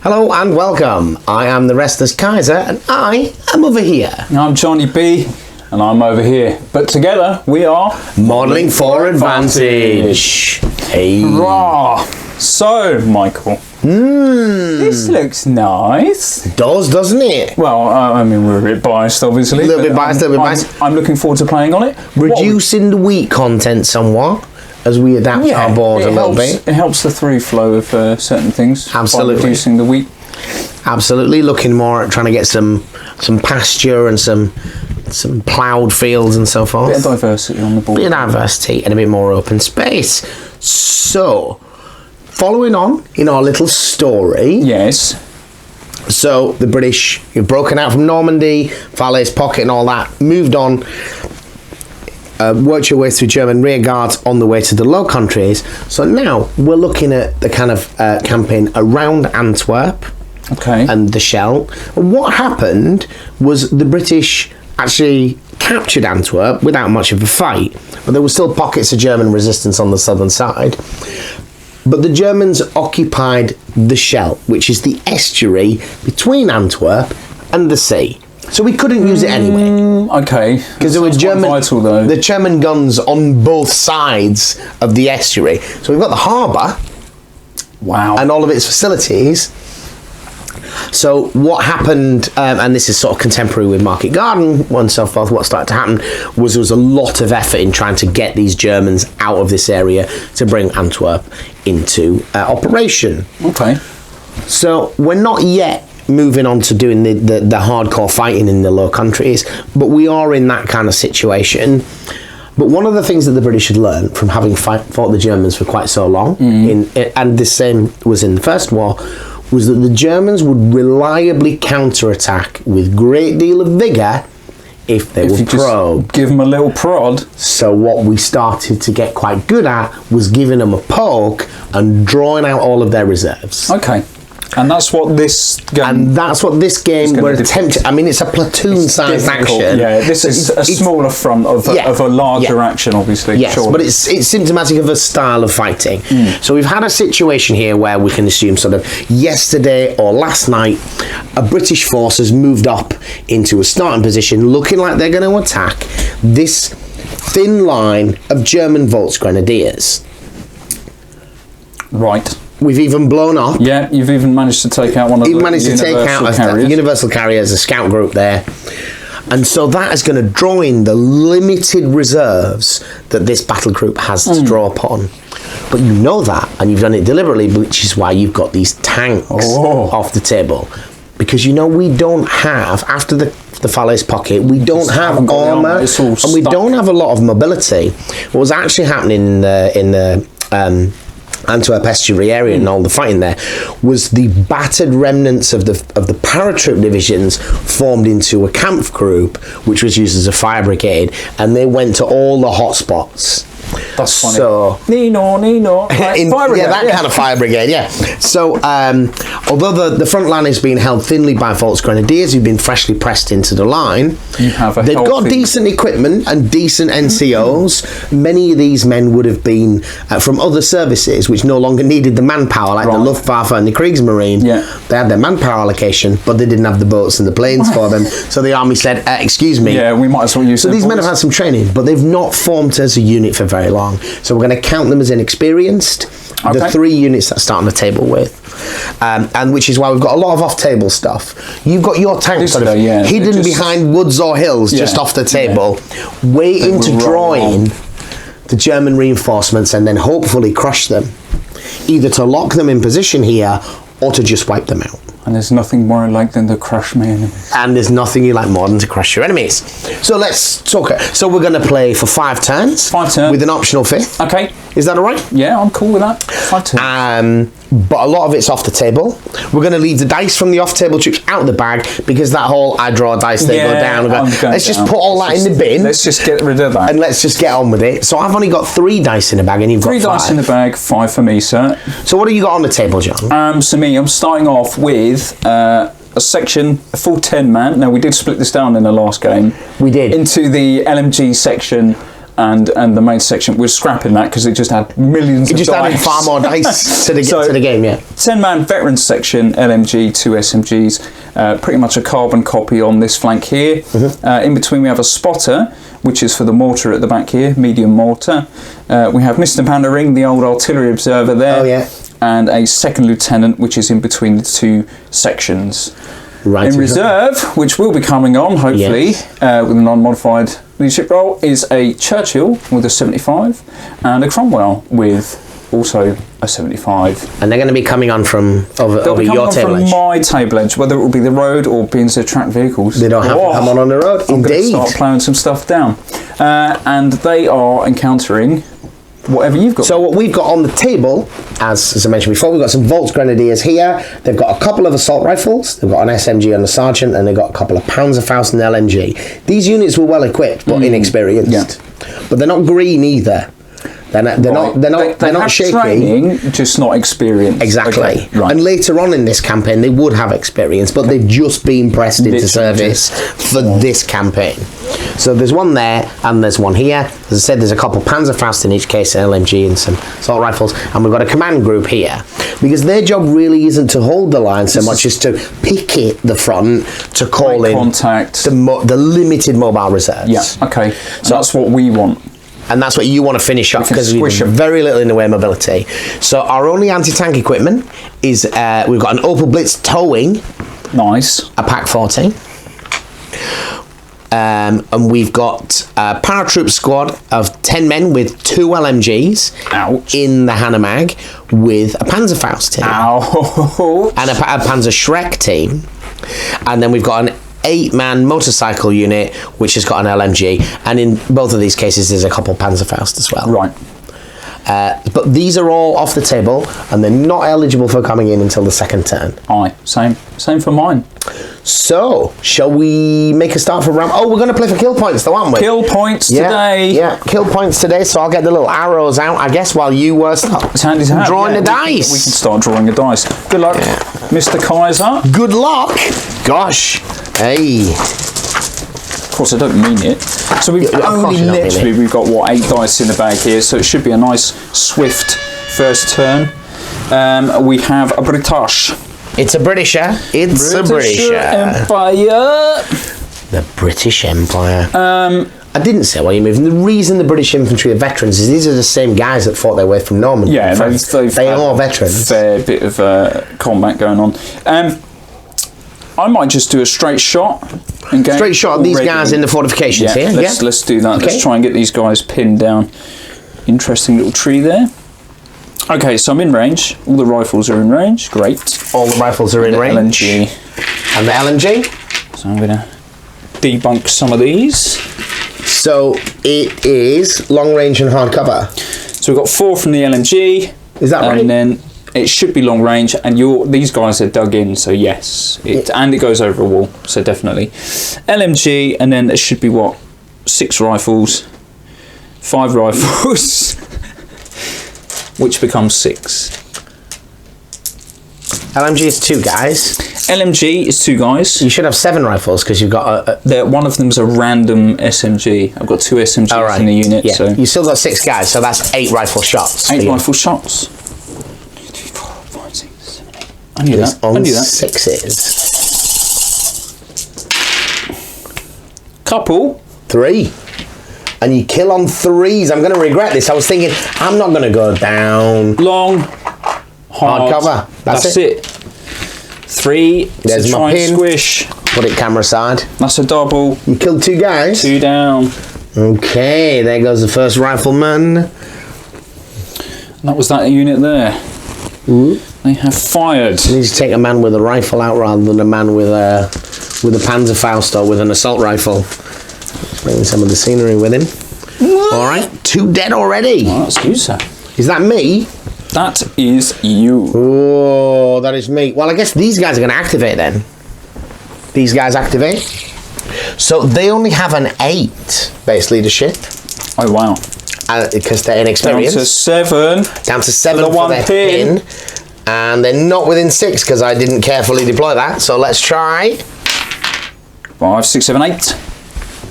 Hello and welcome. I am the Restless Kaiser and I am over here. I'm Johnny B and I'm over here. But together we are Modelling for Advantage. Hey. Rah. So, Michael, this looks nice. It does, doesn't it? Well, I mean, we're a bit biased, obviously. A little bit biased. I'm looking forward to playing on it. Reducing the wheat content somewhat as we adapt our board a little bit. It helps the through flow of certain things. Absolutely. By reducing the wheat. Absolutely. Looking more at trying to get some pasture and some ploughed fields and so forth. A bit of diversity on the board. A bit of diversity and a bit more open space. So, following on in our little story. Yes. So, the British, you've broken out from Normandy, Falaise Pocket and all that, moved on, worked your way through German rear guards on the way to the Low Countries. So now we're looking at the kind of campaign around Antwerp. Okay. And the Shell. What happened was the British actually captured Antwerp without much of a fight, but there were still pockets of German resistance on the southern side. But the Germans occupied the Shell, which is the estuary between Antwerp and the sea. So we couldn't use it anyway. Okay. Because there were the German guns on both sides of the estuary. So we've got the harbour. Wow. And all of its facilities. So what happened, and this is sort of contemporary with Market Garden and so forth, what started to happen was there was a lot of effort in trying to get these Germans out of this area to bring Antwerp into operation. Okay. So we're not yet moving on to doing the hardcore fighting in the Low Countries, but we are in that kind of situation. But one of the things that the British had learned from having fought the Germans for quite so long, and the same was in the First War, was that the Germans would reliably counterattack with great deal of vigour if they were probed. Give them a little prod. So what we started to get quite good at was giving them a poke and drawing out all of their reserves. Okay. And that's what this game... we're attempting... I mean, it's a platoon-sized action. Yeah, this is a smaller front of a larger action, obviously. Yes, surely. but it's symptomatic of a style of fighting. So we've had a situation here where we can assume sort of yesterday or last night, a British force has moved up into a starting position, looking like they're going to attack this thin line of German Volksgrenadiers. Right. We've even blown up. Yeah, you've even managed to take out one of the Universal Carriers, a scout group there. And so that is going to draw in the limited reserves that this battle group has to draw upon. But you know that, and you've done it deliberately, which is why you've got these tanks off the table. Because you know we don't have, after the Falaise Pocket, we don't have armour, and we don't have a lot of mobility. What was actually happening in the Antwerp estuary area and all the fighting there was the battered remnants of the paratroop divisions formed into a camp group which was used as a fire brigade, and they went to all the hot spots. That's funny. So, Nino. That kind of fire brigade, yeah. So, although the front line is being held thinly by Volksgrenadiers who've been freshly pressed into the line, they've got decent equipment and decent NCOs. Many of these men would have been from other services which no longer needed the manpower, like the Luftwaffe and the Kriegsmarine. Yeah. They had their manpower allocation, but they didn't have the boats and the planes for them. So the army said, excuse me. Yeah, we might as well use So these men have had some training, but they've not formed as a unit for very long. So we're going to count them as inexperienced. Okay. The 3 units that start on the table with, and which is why we've got a lot of off-table stuff. You've got your tanks sort of hidden behind woods or hills just off the table, waiting to draw in the German reinforcements and then hopefully crush them, either to lock them in position here or to just wipe them out. And there's nothing more I like than to crush my enemies. And there's nothing you like more than to crush your enemies. So let's talk. So we're going to play for 5 turns. 5 turns. With an optional 5th. Okay. Is that all right? Yeah, I'm cool with that. 5 turns. But a lot of it's off the table. We're going to leave the dice from the off-table troops out the bag because that whole I draw a dice, they go down. Let's just put all that in the bin. Let's just get rid of that. And let's just get on with it. So I've only got 3 dice in the bag and you've got 5. 3 dice in the bag, 5 for me, sir. So what have you got on the table, John? So me, I'm starting off with a section, a full 10 man. Now we did split this down in the last game. We did. Into the LMG section and the main section, we're scrapping that because it just had millions of dice. It just added far more dice to the game, yeah. 10-man veterans section, LMG, 2 SMGs, pretty much a carbon copy on this flank here. In between we have a spotter, which is for the mortar at the back here, medium mortar. We have Mr. Pandering, the old artillery observer there. Oh, yeah. And a second lieutenant, which is in between the 2 sections. Right. In reserve, which will be coming on, hopefully, with a non-modified leadership role, is a Churchill with a 75 and a Cromwell with also a 75. And they're going to be coming on from over your table edge. From my table edge, whether it will be the road or being the track vehicles. They don't have to come on the road. I'm Indeed. going to start ploughing some stuff down. And they are encountering whatever you've got. So what we've got on the table, as I mentioned before, we've got some Volks Grenadiers here. They've got a couple of assault rifles. They've got an SMG and a sergeant, and they've got a couple of Panzerfaust and LMG. These units were well equipped, but inexperienced. Yeah. But they're not green either. They're not shaky. Training, just not experienced. Exactly. Okay, right. And later on in this campaign, they would have experience, but they've just been pressed into service for this campaign. So there's one there, and there's one here. As I said, there's a couple Panzerfaust in each case, an LMG and some assault rifles, and we've got a command group here. Because their job really isn't to hold the line so much as to picket the front, to call in contact. the limited mobile reserves. Yeah, okay. So that's what we want. And that's what you want to finish off because we've very little in the way of mobility. So our only anti-tank equipment is we've got an Opel Blitz towing. Nice. A Pack 14. And we've got a paratroop squad of 10 men with 2 LMGs. Ouch. In the Hanomag with a Panzerfaust team. Ouch. And a Panzer Schreck team. And then we've got an 8-man motorcycle unit which has got an LMG, and in both of these cases there's a couple Panzerfaust as well. Right. But these are all off the table and they're not eligible for coming in until the second turn. Aye, same for mine. So, shall we make a start for round? Oh, we're going to play for kill points though, aren't we? Kill points today. Yeah, kill points today, so I'll get the little arrows out, I guess, while you start drawing the dice. We can start drawing the dice. Good luck, Mr. Kaiser. Good luck. Gosh. Hey. Of course, I don't mean it. So we've we've got what, 8 dice in the bag here, so it should be a nice swift first turn. We have a British. It's a Britisher. It's a Britisher. Empire. The British Empire. I didn't say why you're moving. The reason the British infantry are veterans is these are the same guys that fought their way from Normandy. Yeah, they are veterans. Fair bit of combat going on. I might just do a straight shot. Straight shot at these guys in the fortifications here. Let's do that. Okay. Let's try and get these guys pinned down. Interesting little tree there. Okay, so I'm in range. All the rifles are in range. Great. All the rifles are in range. LMG. And the LMG. So I'm going to debunk some of these. So it is long range and hard cover. So we've got 4 from the LMG. Is that right? And then it should be long range, and these guys are dug in, so yes. And it goes over a wall, so definitely. LMG, and then there should be what? 6 rifles, 5 rifles, which becomes 6. LMG is 2 guys. LMG is 2 guys. You should have 7 rifles because you've got one of them's a random SMG. I've got 2 SMGs in the unit. Yeah. So you still got 6 guys, so that's 8 rifle shots. 8 rifle shots. 2, 3, 4, 5, 6, 7, 8. I knew that. On 6s. Couple. 3. And you kill on 3s. I'm going to regret this. I was thinking, I'm not going to go down. Long. Hard cover. That's it. 3. There's my pin. Squish. Put it camera side. That's a double. You killed 2 guys. 2 down. Okay, there goes the first rifleman. That was that unit there. They have fired. You need to take a man with a rifle out rather than a man with a Panzerfaust or with an assault rifle. Let's bring some of the scenery with him. All right, 2 dead already. Oh, that's you, sir. Is that me? That is you. Oh, that is me. Well, I guess these guys are going to activate then. These guys activate. So they only have an 8 base leadership. Oh, wow. Because they're inexperienced. Down to 7. Down to 7 for their pin. And they're not within 6 because I didn't carefully deploy that. So let's try. 5, 6, 7, 8.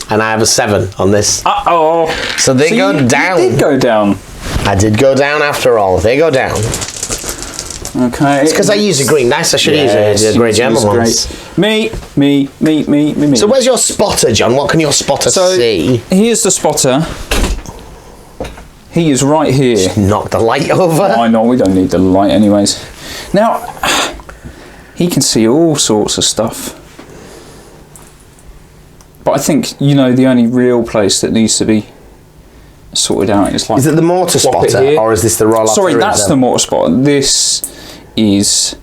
and I have a 7 on this. Uh-oh. So they go down. You did go down. I did go down after all. They go down. Okay. It's because I use a green dice. I should use a grey gem ones. Me. So where's your spotter, John? What can your spotter see? Here's the spotter. He is right here. Just knock the light over. I know, we don't need the light anyways. Now, he can see all sorts of stuff. But I think, you know, the only real place that needs to be sorted out is like... Is it the mortar spotter, or is this the roll Sorry, that's the mortar spotter. This is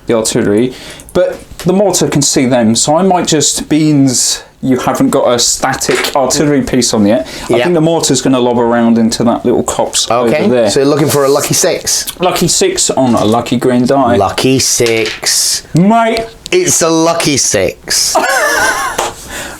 the artillery. But the mortar can see them, so I might just... Beans, you haven't got a static artillery piece on yet. I think the mortar's going to lob around into that little copse over there. So you're looking for a lucky 6. Lucky 6 on a lucky green die. Lucky 6. Mate! It's a lucky 6.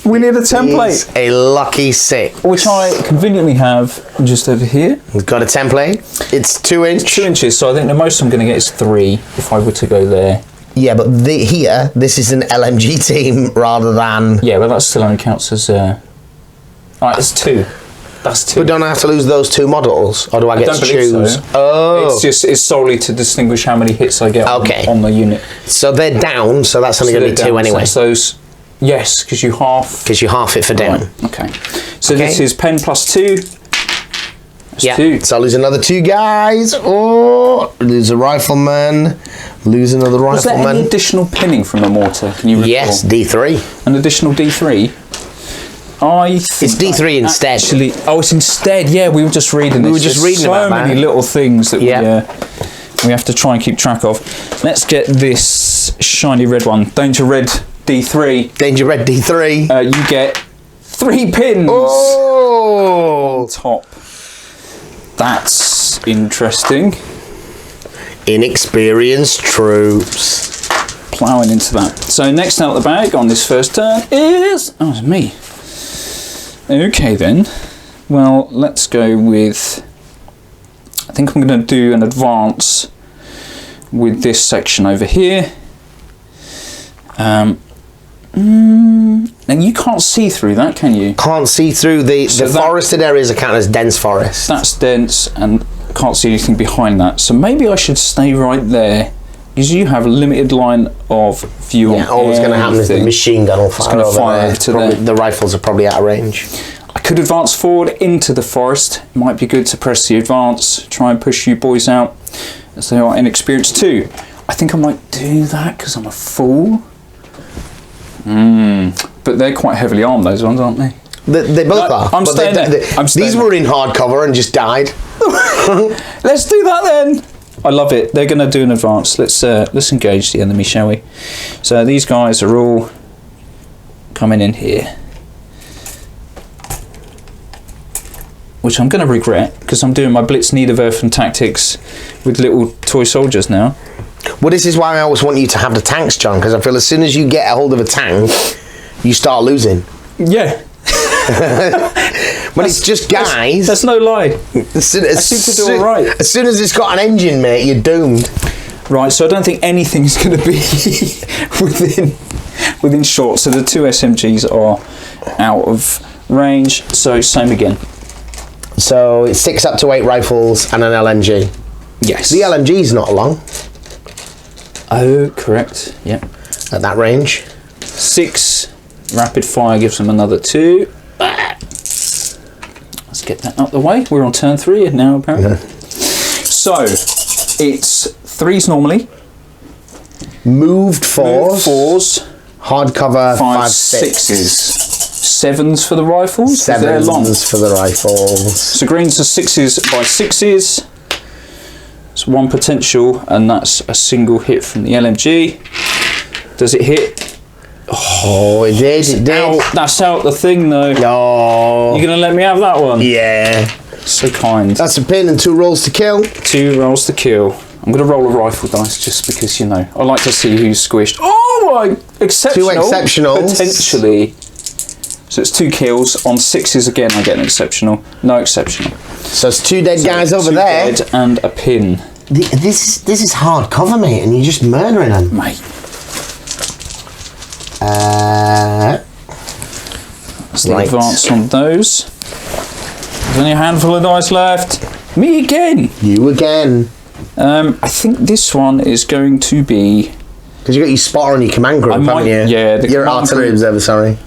We need a template. It's a lucky 6. Which I conveniently have just over here. We've got a template. It's 2 inch. 2 inches, so I think the most I'm going to get is 3 if I were to go there. Yeah, but here, this is an LMG team rather than... Yeah, but that still only counts as... Alright, it's 2. That's 2. But don't I have to lose those 2 models? Or do I get to choose? So. Oh. It's solely to distinguish how many hits I get on the unit. So they're down, so that's only going to be 2 anyway. So those... Yes, because you half... Because you half it for down. Right, okay. So this is pen plus 2. That's 2. So I lose another 2 guys. Oh, lose a rifleman. Lose another rifleman. Was there any additional pinning from the mortar? Can you recall? Yes, D3. An additional D3? I think it's D3 instead. Actually, it's instead. Yeah, we were just reading this. We were just reading about that. So many little things that we have to try and keep track of. Let's get this shiny red one. Danger Red D3. Danger Red D3. You get 3 pins. Oh! On top. That's interesting. Inexperienced troops. Ploughing into that. So next out of the bag on this first turn is... Oh, it's me. Okay then. Well, let's go with... I think I'm going to do an advance with this section over here. And you can't see through that, can you? Can't see through the forested areas are counted as dense forest. That's dense and can't see anything behind that. So maybe I should stay right there because you have a limited line of view on all that's going to happen is the machine gun will fire over there. The rifles are probably out of range. I could advance forward into the forest. It might be good to press the advance, try and push you boys out as they are inexperienced too. I think I might do that because I'm a fool. But they're quite heavily armed, those ones, aren't they? They both are. I'm staying there. These were in hardcover and just died. Let's do that then. I love it. They're going to do an advance. Let's engage the enemy, shall we? So these guys are all coming in here, which I'm going to regret because I'm doing my Blitz Niederwerfen tactics with little toy soldiers now. Well, this is why I always want you to have the tanks, John, because I feel as soon as you get a hold of a tank, you start losing. Yeah. When it's just guys... That's no lie. I seem to do all right. As soon as it's got an engine, mate, you're doomed. Right, so I don't think anything's going to be within shot. So the 2 SMGs are out of range. So same again. So it's 6 up to 8 rifles and an LMG. Yes. The LMG's not long. Oh, correct. Yep. At that range. 6 rapid fire gives them another 2. Let's get that out the way. We're on turn 3 now, apparently. So it's 3s normally. Moved 4s. 4s. Hardcover 5 6s. 7s for the rifles. 7s for the rifles. So greens are 6s by 6s. It's 1 potential, and that's a single hit from the LMG. Does it hit? Oh, it did. It did. That's out the thing, though. No. You're gonna let me have that one? Yeah. So kind. That's a pin and 2 rolls to kill. 2 rolls to kill. I'm gonna roll a rifle dice just because, you know, I like to see who's squished. Oh my! Exceptional. 2 exceptionals. Potentially. So it's 2 kills. On 6s again, I get an exceptional. No exceptional. So it's 2 dead guys over 2 there. Dead and a pin. This is hard cover, mate, and you're just murdering them. Mate. That's the advance on those. There's only a handful of dice left. Me again. You again. I think this one is going to be... Because you got your spotter on your command group, haven't you? Yeah, your artillery observer, sorry.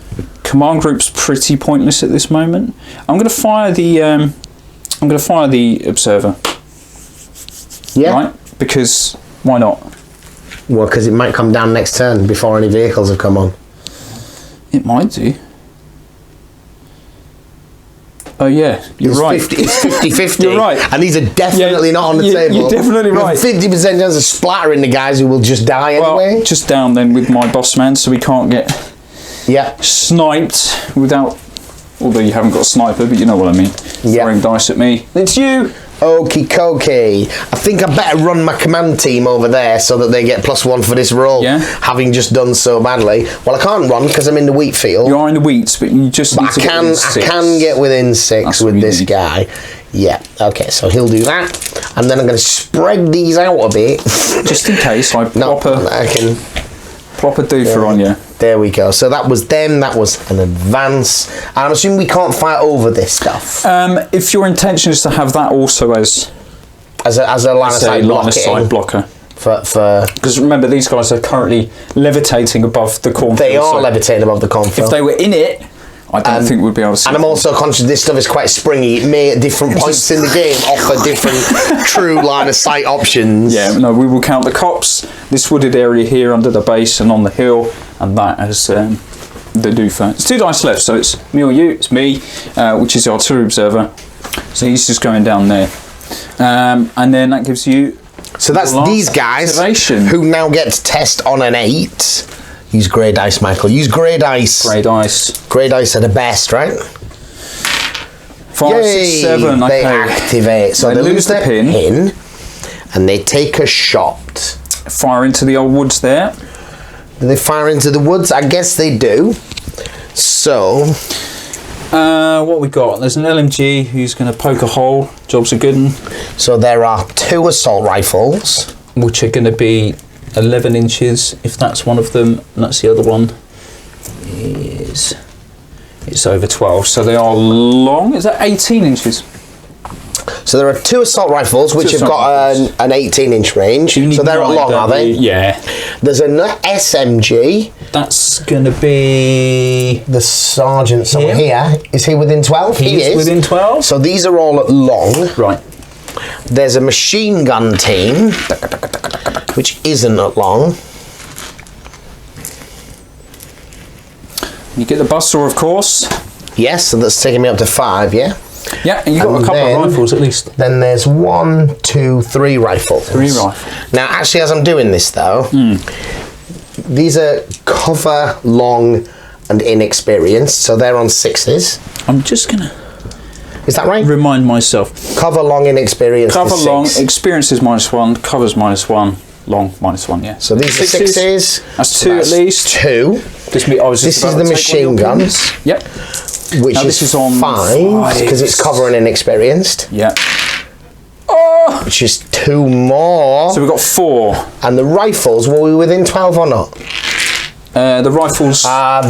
Command group's pretty pointless at this moment. I'm going to fire the observer. Yeah. Right? Because why not? Well, because it might come down next turn before any vehicles have come on. It might do. Oh yeah, you're right. It's 50-50. You're right. And these are definitely not on the table. You're definitely right. 50% chance of splattering the guys who will just die anyway. Well, just down then with my boss man, so we can't get sniped without... Although you haven't got a sniper, but you know what I mean. Throwing dice at me. It's you! Okie dokie. I think I better run my command team over there so that they get +1 for this roll. Yeah. Having just done so badly. Well, I can't run because I'm in the wheat field. You are in the wheats, but you just need to get within 6. I can get within 6 with this guy. Yeah, okay, so he'll do that. And then I'm going to spread these out a bit. Just in case I plop a doofer on you. There we go. So that was them. That was an advance. I'm assuming we can't fight over this stuff. If your intention is to have that also as a line of sight blocker. Because remember, these guys are currently levitating above the cornfield. They are levitating above the cornfield. If they were in it, I don't think we'd be able to see. And I'm also conscious this stuff is quite springy. It may, at different points in the game, offer different true line of sight options. Yeah, no, we will count the cops, this wooded area here under the base and on the hill, and that as the doofer. It's 2 dice left, so it's me or you. It's me, which is the artillery observer. So he's just going down there. And then that gives you... So that's these guys who now get to test on an 8. Use grey dice, Michael. Use grey dice. Grey dice. Grey dice are the best, right? 5, 6, 7. They activate. So they lose their pin and they take a shot. Fire into the old woods there. Do they fire into the woods? I guess they do. So... what we got? There's an LMG who's going to poke a hole. Job's a good one. So there are 2 assault rifles. Which are going to be 11 inches, if that's one of them. And that's the other one. It's over 12. So they are long. Is that 18 inches? So there are 2 assault rifles which have got an 18-inch range. So they're long, are they? Yeah. There's an SMG. That's going to be... The sergeant somewhere here. Is he within 12? He is within 12. So these are all at long. Right. There's a machine gun team, which isn't at long. You get the buster, of course. Yes, so that's taking me up to 5, yeah? Yeah, and you've got a couple of rifles at least. Then there's 1, 2, 3 rifles. 3 rifles. Now, actually, as I'm doing this, though, these are cover, long, and inexperienced, so they're on 6s. I'm just going to... Is that right? Remind myself. Cover, long, inexperienced Cover, is 6. long, experience is -1, cover's -1, long -1, yeah. So these are 6s. That's 2 at least. 2. This is the machine guns. Yep. Which is on 5 because it's covering inexperienced. Yeah. Oh! Which is 2 more. So we've got 4. And the rifles, were we within 12 or not? The rifles.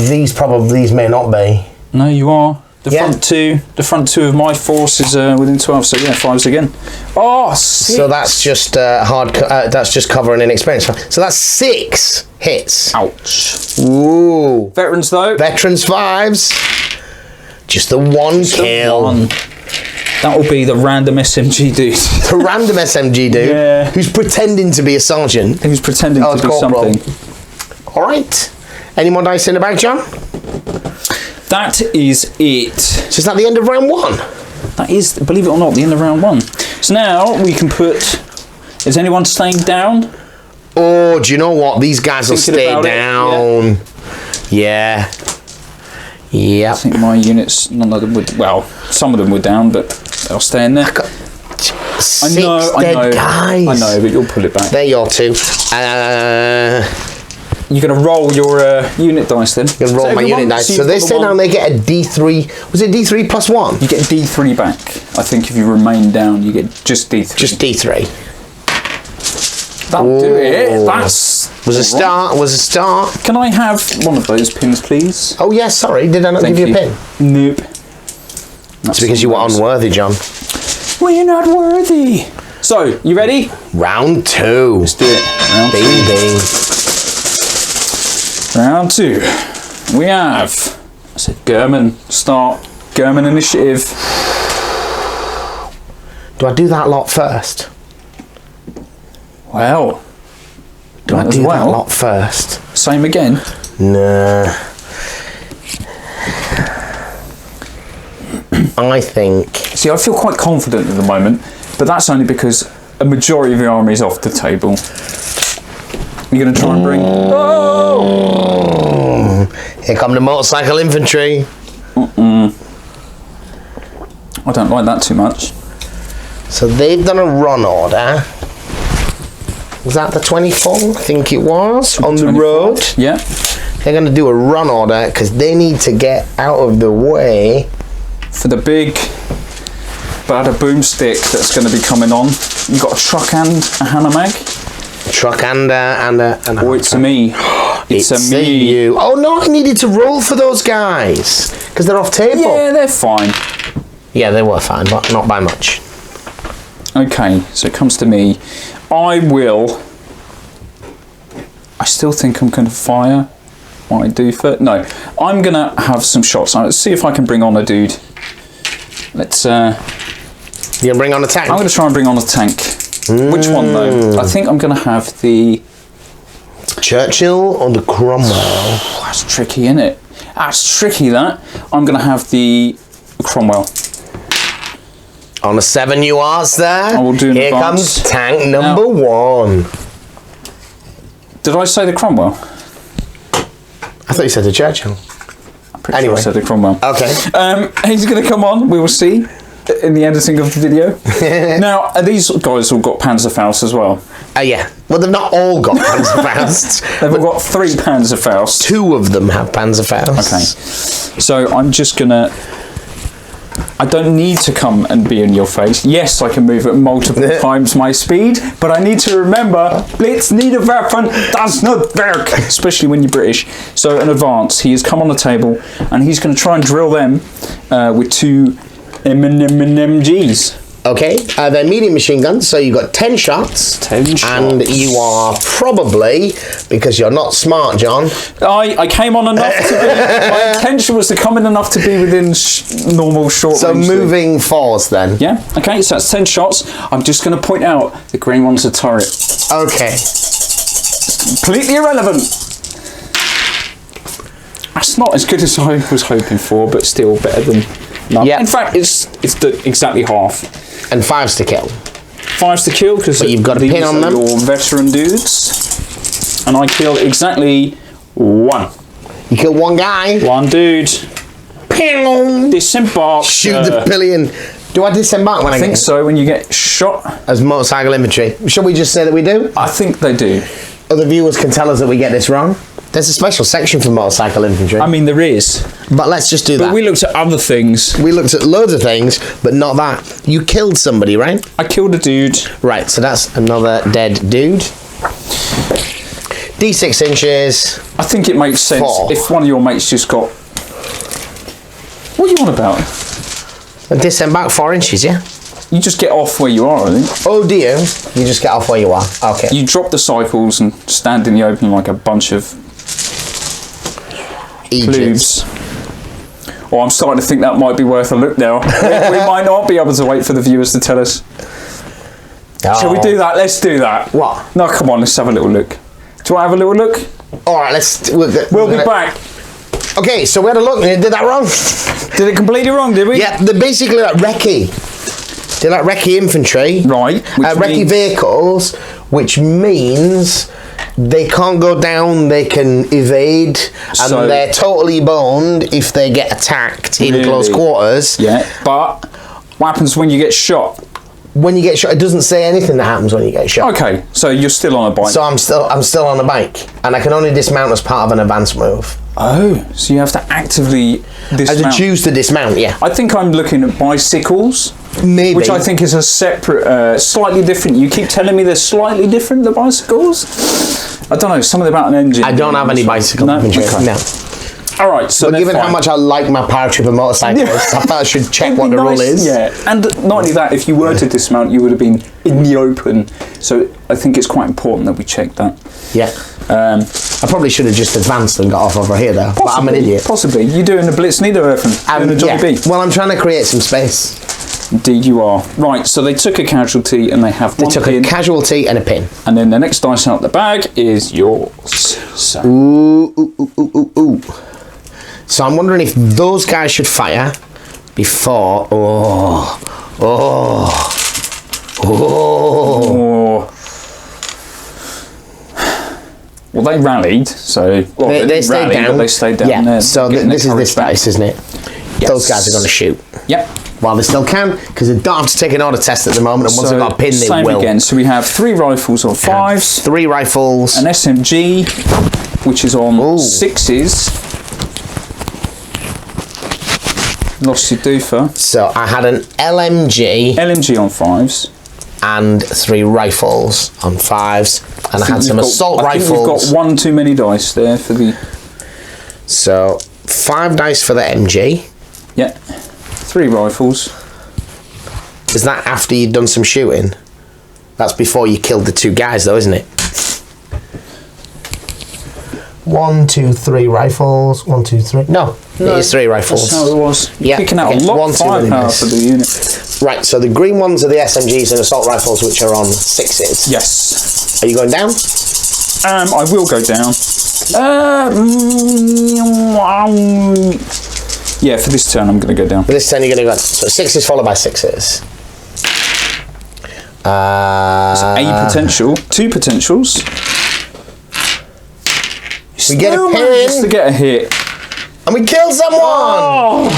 These may not be. No, you are. The front two of my force is within 12. So yeah, 5s again. Oh, 6. So that's just that's just covering inexperienced. So that's 6 hits. Ouch. Ooh. Veterans though. Veterans 5s. Just the 1 kill. That will be the random SMG dude. The random SMG dude? Yeah. Who's pretending to be a sergeant. Who's pretending to be something. Alright. Any more dice in the bag, John? That is it. So is that the end of round 1? That is, believe it or not, the end of round 1. So now we can put... Is anyone staying down? Oh, do you know what? These guys will stay down. Yeah. Yeah. I think my units, none of them would, well, some of them were down, but they'll stay in there. I know, guys. I know, but you'll pull it back. There you are, 2. You're going to roll your unit dice then? I'm going to roll my unit dice. So they say now they get a D3. Was it D3 plus 1? You get a D3 back. I think if you remain down, you get just D3. Just D3. That'll do it. That's Was a start. Was a start. Can I have one of those pins, please? Oh yes, sorry. Did I not give you a pin? Nope. That's because you were unworthy, John. Well, you're not worthy. So, you ready? Round 2. Let's do it. Round Bing, bing. Round 2. We have. I said German. Start. German initiative. Do I do that lot first? Well. Do I do that lot first? Same again? Nah. I think... See, I feel quite confident at the moment, but that's only because a majority of the army is off the table. You're going to try and bring... Oh! Here come the motorcycle infantry. I don't like that too much. So they've done a run order. Was that the 24th? I think it was. On the road. Yeah. They're going to do a run order because they need to get out of the way. For the big bada boomstick that's going to be coming on. You've got a truck and a Hanamag. Truck and a Oh, it's a me. It's a me. You. Oh no, I needed to roll for those guys because they're off table. Yeah, they're fine. Yeah, they were fine, but not by much. Okay, so it comes to me. I still think I'm going to fire. What I do first? No, I'm going to have some shots. Let's see if I can bring on a dude. Let's. You gonna bring on a tank? I'm going to try and bring on a tank. Which one though? I think I'm going to have the Churchill or the Cromwell. That's tricky, isn't it? That's tricky. That I'm going to have the Cromwell. On a 7 URs there. I will do an Here advance. comes tank number 1. Did I say the Cromwell? I thought you said the Churchill. Pretty sure I said the Cromwell. Okay. He's going to come on. We will see in the editing of the video. Now, these guys all got Panzerfaust as well. Yeah. Well, they've not all got Panzerfaust. They've all got 3 Panzerfaust. 2 of them have Panzerfaust. Okay. So I'm just going to... I don't need to come and be in your face. Yes, I can move at multiple times my speed, but I need to remember, Blitz need a weapon does not work, especially when you're British. So an advance, he has come on the table, and he's going to try and drill them with 2 MGs. Okay, they're medium machine guns, so you've got 10 shots. 10 shots. And you are probably, because you're not smart, John. I came on enough to be... My intention was to come in enough to be within normal short So range. moving forwards then. Yeah, okay, so that's 10 shots. I'm just going to point out the green one's a turret. Okay. Completely irrelevant. That's not as good as I was hoping for, but still better than none. Yeah. In fact, it's exactly half. And 5's to kill. 5's to kill because you've got a pin on them. Your veteran dudes, and I killed exactly 1. You kill 1 guy. 1 dude. Ping! Disembark. Shoot the pillion. Do I disembark when I think so. When you get shot as motorcycle infantry. Shall we just say that we do? I think they do. Other viewers can tell us that we get this wrong. There's a special section for motorcycle infantry. I mean, there is. But let's just do that. But we looked at other things. We looked at loads of things, but not that. You killed somebody, right? I killed a dude. Right, so that's another dead dude. D6 inches. I think it makes sense 4. if one of your mates just got... What are you on about? A disembark 4 inches, yeah? You just get off where you are, I think. Oh dear. You just get off where you are. Okay. You drop the cycles and stand in the open like a bunch of plebes. Oh, I'm starting to think that might be worth a look now. we might not be able to wait for the viewers to tell us. Oh. Shall we do that? Let's do that. What? No, come on, let's have a little look. Do you want to have a little look? Alright, let's... We'll be back. Okay, so we had a look and they did that wrong. Did it completely wrong, did we? Yeah, they're basically like recce. They're like recce infantry. Right. Recce vehicles, which means they can't go down, they can evade, and they're totally boned if they get attacked in close quarters. Yeah, but what happens when you get shot? When you get shot, it doesn't say anything that happens when you get shot. Okay, so you're still on a bike. So I'm still on a bike, and I can only dismount as part of an advance move. Oh, so you have to actively dismount. I have to choose to dismount, yeah. I think I'm looking at bicycles. Maybe. Which I think is a separate, slightly different. You keep telling me they're slightly different, the bicycles. I don't know, something about an engine. I don't have any bicycle No? infantry. Okay. No. All right, so But given how much I like my paratrooper motorcycles, I thought I should check what the rule is. Yeah, and not only that, if you were to dismount, you would have been in the open. So I think it's quite important that we check that. Yeah. I probably should have just advanced and got off over here, though. But I'm an idiot. Possibly. You're doing a blitz neither, Earthen. Doing a Johnny B. Well, I'm trying to create some space. Indeed you are. Right, so they took a casualty and they have one They took pin. a casualty and a pin. And then the next dice out the bag is yours. So. Ooh. So I'm wondering if those guys should fire before... Oh. Well, they rallied, so... Well, They stayed rallied, down. but they stayed down Yeah, there. so this is this dice, isn't it? Yes. Those guys are going to shoot. Yep. While they still can, because they don't have to take an order test at the moment, and once So, they've got a pin, they same will. again. So we have 3 rifles on 5s. 3 rifles. An SMG, which is on 6s. Lost your doofer. So I had an LMG LMG on 5s. and 3 rifles on 5s, and I had some assault I think rifles. you've got 1 too many dice there for the... So 5 dice for the MG. Yeah. 3 rifles. Is that after you've done some shooting? That's before you killed the 2 guys, though, isn't it? 1, 2, 3 rifles. 1, 2, 3. No, it is 3 rifles. That's how it was. Yeah, Picking out okay, a lot 1 of too many firepower miss. for the unit. Right, so the green ones are the SMGs and assault rifles, which are on 6s. Yes. Are you going down? I will go down. Yeah, for this turn I'm going to go down. For this turn, you're going to go. So 6s followed by 6s. A potential, 2 potentials. We get a Still pin. manages to get a hit. And we kill someone! Oh.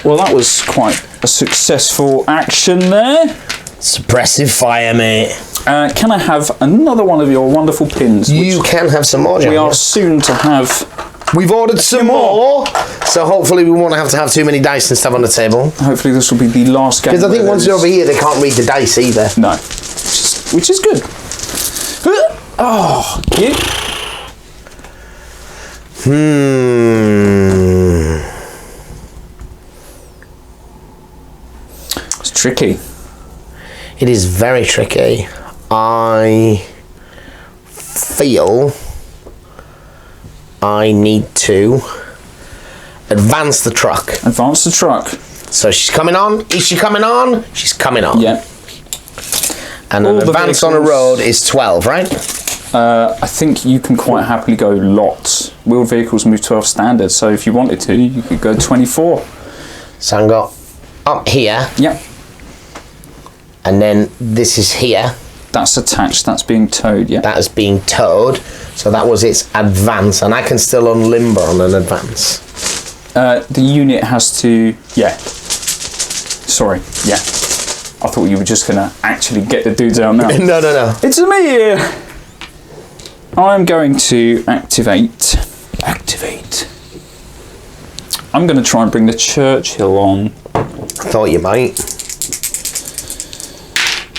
Well, that was quite a successful action there. Suppressive fire, mate. Can I have another one of your wonderful pins? You can have some more, John. We are soon to have. We've ordered some more, so hopefully we won't have to have too many dice and stuff on the table. Hopefully this will be the last game. Because I think once you're over here, they can't read the dice either. No. Which is good. Oh, yeah. It's tricky. It is very tricky. I feel I need to advance the truck. Advance the truck. So she's coming on. Is she coming on? She's coming on. Yeah. And All an the advance on a vehicles- road is 12, right? I think you can quite happily go lots. Wheeled vehicles move 12 standard, so if you wanted to, you could go 24. So I'm got up here, Yep. and then this is here. That's attached, that's being towed, yeah. That is being towed. So that was its advance, and I can still unlimber on an advance. The unit has to, yeah. Sorry, yeah. I thought you were just going to actually get the dudes out now. No. It's me here. I'm going to activate. I'm going to try and bring the Churchill on. Thought you might.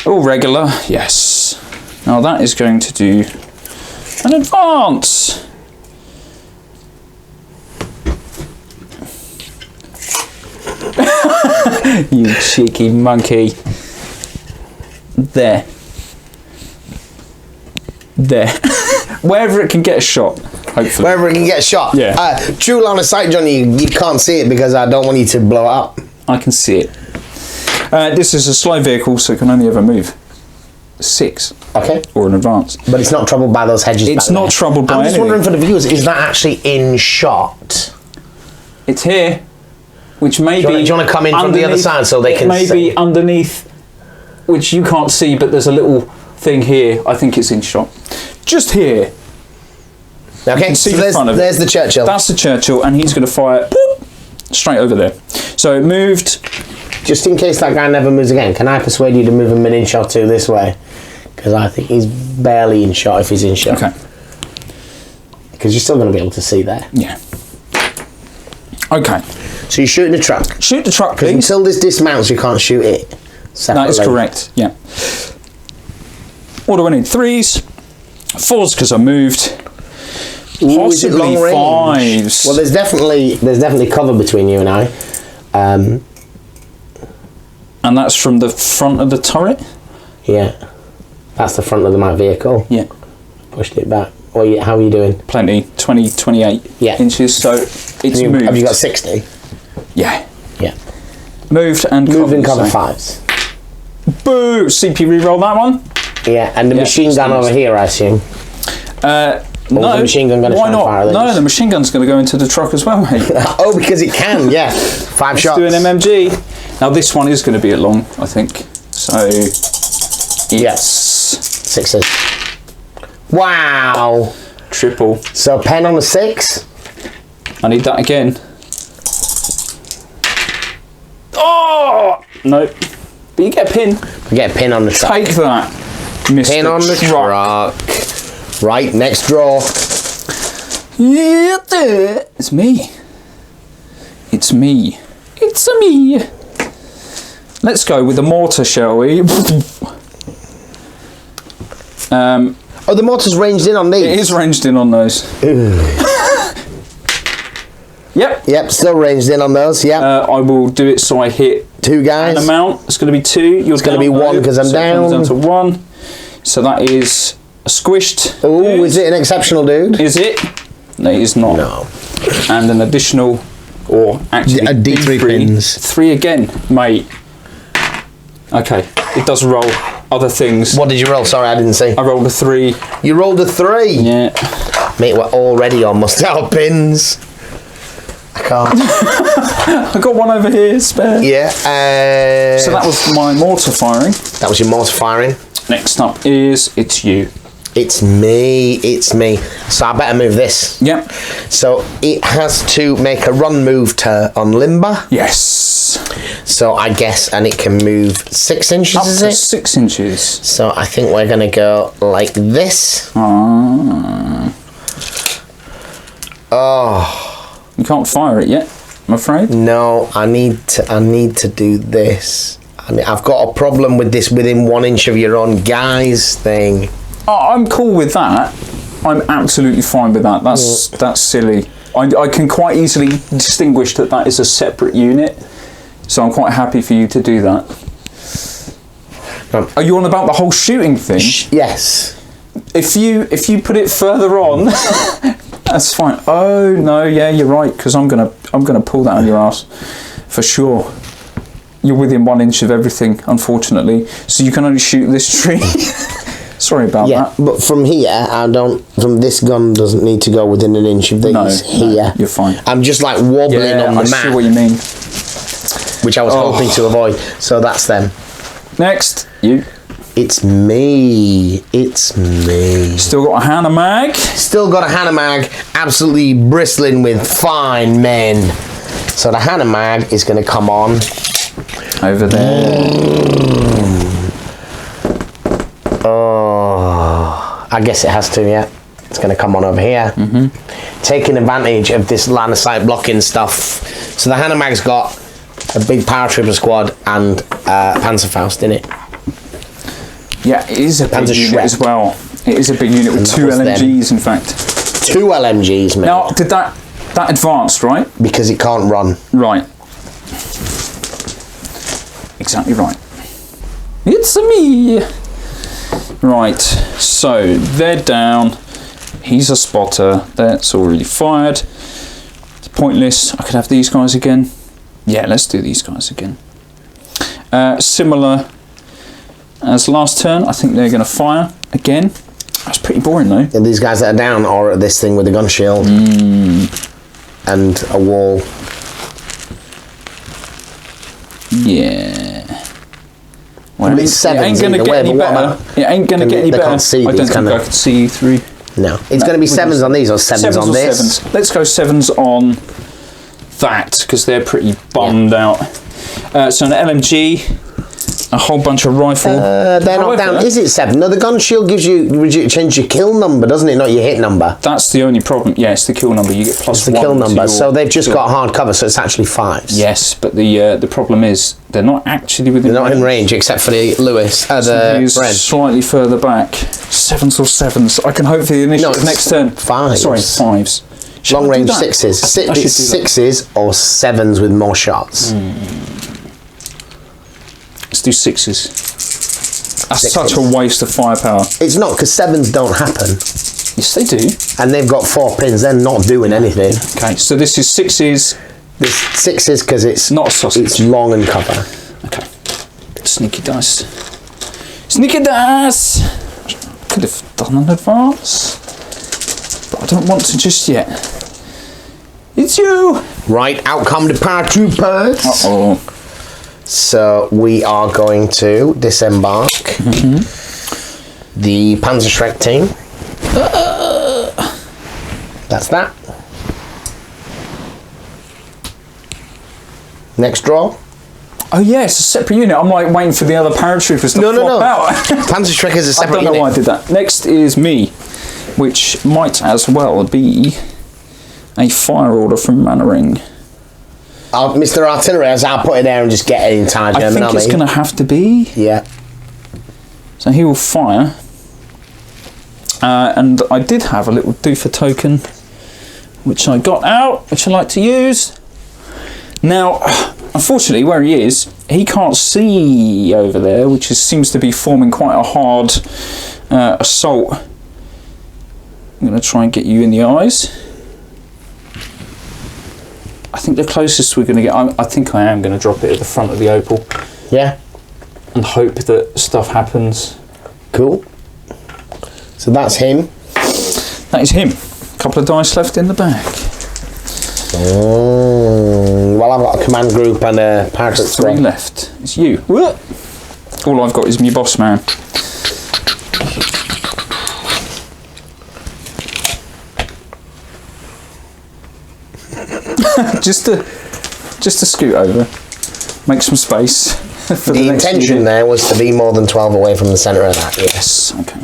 All regular, yes. Now that is going to do an advance. You cheeky monkey. There. Wherever it can get a shot, hopefully. Wherever it can get shot. Yeah. True line of sight, Johnny, you can't see it because I don't want you to blow it up. I can see it. This is a slow vehicle, so it can only ever move 6. Okay. Or an advance. But it's not troubled by those hedges. It's back not there. troubled by I'm just anything. wondering for the viewers, is that actually in shot? It's here, which may Do be. you want to come in from the other side so they can It may see? be underneath, which you can't see, but there's a little thing here. I think it's in shot. Just here. Okay, see so the front of it. there's the Churchill. That's the Churchill, and he's going to fire straight over there. So it moved. Just in case that guy never moves again, can I persuade you to move him an inch or two this way? Because I think he's barely in shot if he's in shot. Okay. Because you're still going to be able to see there. Yeah. Okay. So you're shooting the truck. Shoot the truck, Because please. until this dismounts, you can't shoot it separately. That is correct. Yeah. What do I need? 3s. 4s because I moved. Ooh, is it Possibly long range? 5s. Well, there's definitely cover between you and I. And that's from the front of the turret? Yeah. That's the front of my vehicle. Yeah. Pushed it back. How are you doing? Plenty. 20, 28 inches, so it's moved. Have you got 60? Yeah. Yeah. Moved and Moving covered, cover so. 5s. Boo! CP reroll that one. Yeah, and the machine gun over here, I assume. No, the machine gun going to why try not? and fire No, those? the machine gun's going to go into the truck as well, mate. Oh, because it can, yeah. 5 shots. Let's do an MMG. Now this one is going to be at long, I think. So, yes. 6s. Wow. Triple. So pen on the 6. I need that again. Oh no! But you get a pin. We get a pin on the truck. Take that, Mr. Pin on the truck. Right, next draw. Yeah, it's me. It's me. It's a me. Let's go with the mortar, shall we? Oh, the mortar's ranged in on these. It is ranged in on those. Yep, still ranged in on those, yep. I will do it so I hit 2 guys. an amount. It's going to be 2. It's going to be 1 because I'm down. Down to 1. So that is a squished. Oh, dude. is it an exceptional dude? Is it? No, it is not. No. And an additional, or actually A D3 pins. 3 again, mate. Okay, it does roll other things. What did you roll? Sorry, I didn't see. I rolled a 3. You rolled a 3? Yeah. Mate, we're already almost out of pins. I can't. I got one over here, spare. Yeah. So that was my mortar firing. That was your mortar firing. Next up is, it's you. It's me. So I better move this. Yep. So it has to make a run move on limber. Yes. So I guess, and it can move 6 inches, Up is to it? 6 inches. So I think we're going to go like this. Oh. You can't fire it yet, I'm afraid. No, I need to do this. I've got a problem with this within 1 inch of your own guys thing. Oh, I'm cool with that. I'm absolutely fine with that. That's silly. I can quite easily distinguish that is a separate unit, so I'm quite happy for you to do that. Are you on about the whole shooting thing? Yes. If you put it further on, that's fine. Oh no, yeah, you're right, because I'm gonna pull that on your ass for sure. You're within 1 inch of everything, unfortunately, so you can only shoot this tree. Sorry about that. But from here, from this gun doesn't need to go within 1 inch of these here. No, you're fine. I'm just like wobbling on the I map. see what you mean. Which I was hoping to avoid. So that's them. Next, you. It's me. Still got a Hannah mag. Still got a Hannah mag, absolutely bristling with fine men. So the Hannah mag is going to come on. Over there. Oh, I guess it has to, yeah. It's going to come on over here. Taking advantage of this line of sight blocking stuff. So the Hannah mag's got a big paratrooper squad and Panzerfaust in it. Yeah, it is a big unit as well. It is a big unit with 2 LMGs, in fact. 2 LMGs, mate. Now, did that advanced, right? Because it can't run. Right. Exactly right. It's me. Right. So they're down. He's a spotter. That's already fired. It's pointless. I could have these guys again. Yeah, let's do these guys again. Similar as last turn. I think they're going to fire again. That's pretty boring though. And these guys that are down are at this thing with a gun shield and a wall. Yeah. Well, it's 7s it ain't going to either get way, any but better. It ain't going to get any they better. can't see I don't these, think can I they? could see through. No, it's going to be 7s on these or 7s on or this. 7s. Let's go 7s on that because they're pretty bummed out. So an LMG, a whole bunch of rifle. They're not down. Is it 7? No, the gun shield gives you change your kill number, doesn't it? Not your hit number. That's the only problem. Yeah, it's the kill number. You get plus it's the one kill number. So they've just got hard cover, so it's actually 5s. Yes, but the problem is they're not actually within. They're not in range, except for the Lewis. The Ren. Slightly further back. 7s or 7s. I can hope for the initial next turn. 5s. Sorry, 5s. Long range 6s. It's 6s or 7s with more shots. Let's do 6s. That's such a waste of firepower. It's not, because 7s don't happen. Yes, they do. And they've got 4 pins. They're not doing anything. Okay, so this is 6s. This 6s because it's not a sausage. It's long and cover. Okay. Sneaky dice. Sneaky dice. Could have done an advance, but I don't want to just yet. It's you. Right, out come the paratroopers. Uh-oh. So we are going to disembark the Panzerschreck team. That's that. Next draw. Oh yeah, it's a separate unit. I'm like waiting for the other paratroopers to flop out. Panzerschreck is a separate unit. I don't know why I did that. Next is me, which might as well be a fire order from Mannering. Mr. Artillery, as I'll put it there and just get it in time. I think it's going to have to be. Yeah. So he will fire. And I did have a little doofer token, which I got out, which I like to use. Now, unfortunately, where he is, he can't see over there, which seems to be forming quite a hard assault. I'm going to try and get you in the eyes. I think the closest we're going to get, I think I am going to drop it at the front of the Opal. Yeah. And hope that stuff happens. Cool. So that's him. That is him. A couple of dice left in the bag. Well, I've got a command group and a paratroop. 3 left. It's you. What? All I've got is me boss man. just to scoot over, make some space. For the intention there was to be more than 12 away from the centre of that. Yes. Okay.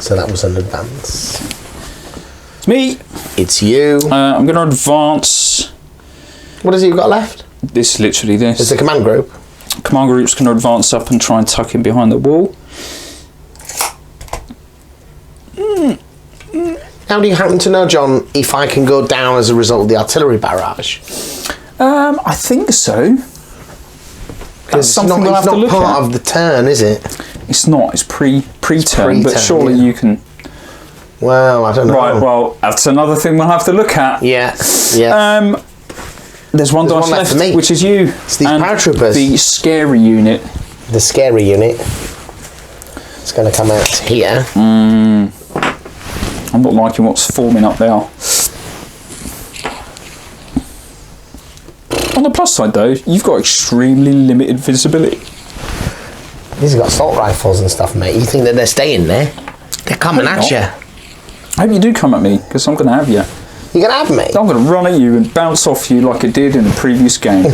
So that was an advance. It's me. It's you. I'm going to advance. What has he got left? This, literally this. It's a command group. Command group's going to advance up and try and tuck in behind the wall. How do you happen to know, John, if I can go down as a result of the artillery barrage? I think so. That's something we'll have to look at. It's not part of the turn, is it? It's not. It's pre-turn, but surely you can. Well, I don't know. Right. Well, that's another thing we'll have to look at. Yeah. Yeah. There's one dice left, which is you. It's these paratroopers. The scary unit. The scary unit. It's going to come out here. I'm not liking what's forming up there. On the plus side though, you've got extremely limited visibility. These have got assault rifles and stuff, mate. You think that they're staying there? They're coming at you. I hope you do come at me, because I'm going to have you. You're going to have me? I'm going to run at you and bounce off you like I did in the previous game,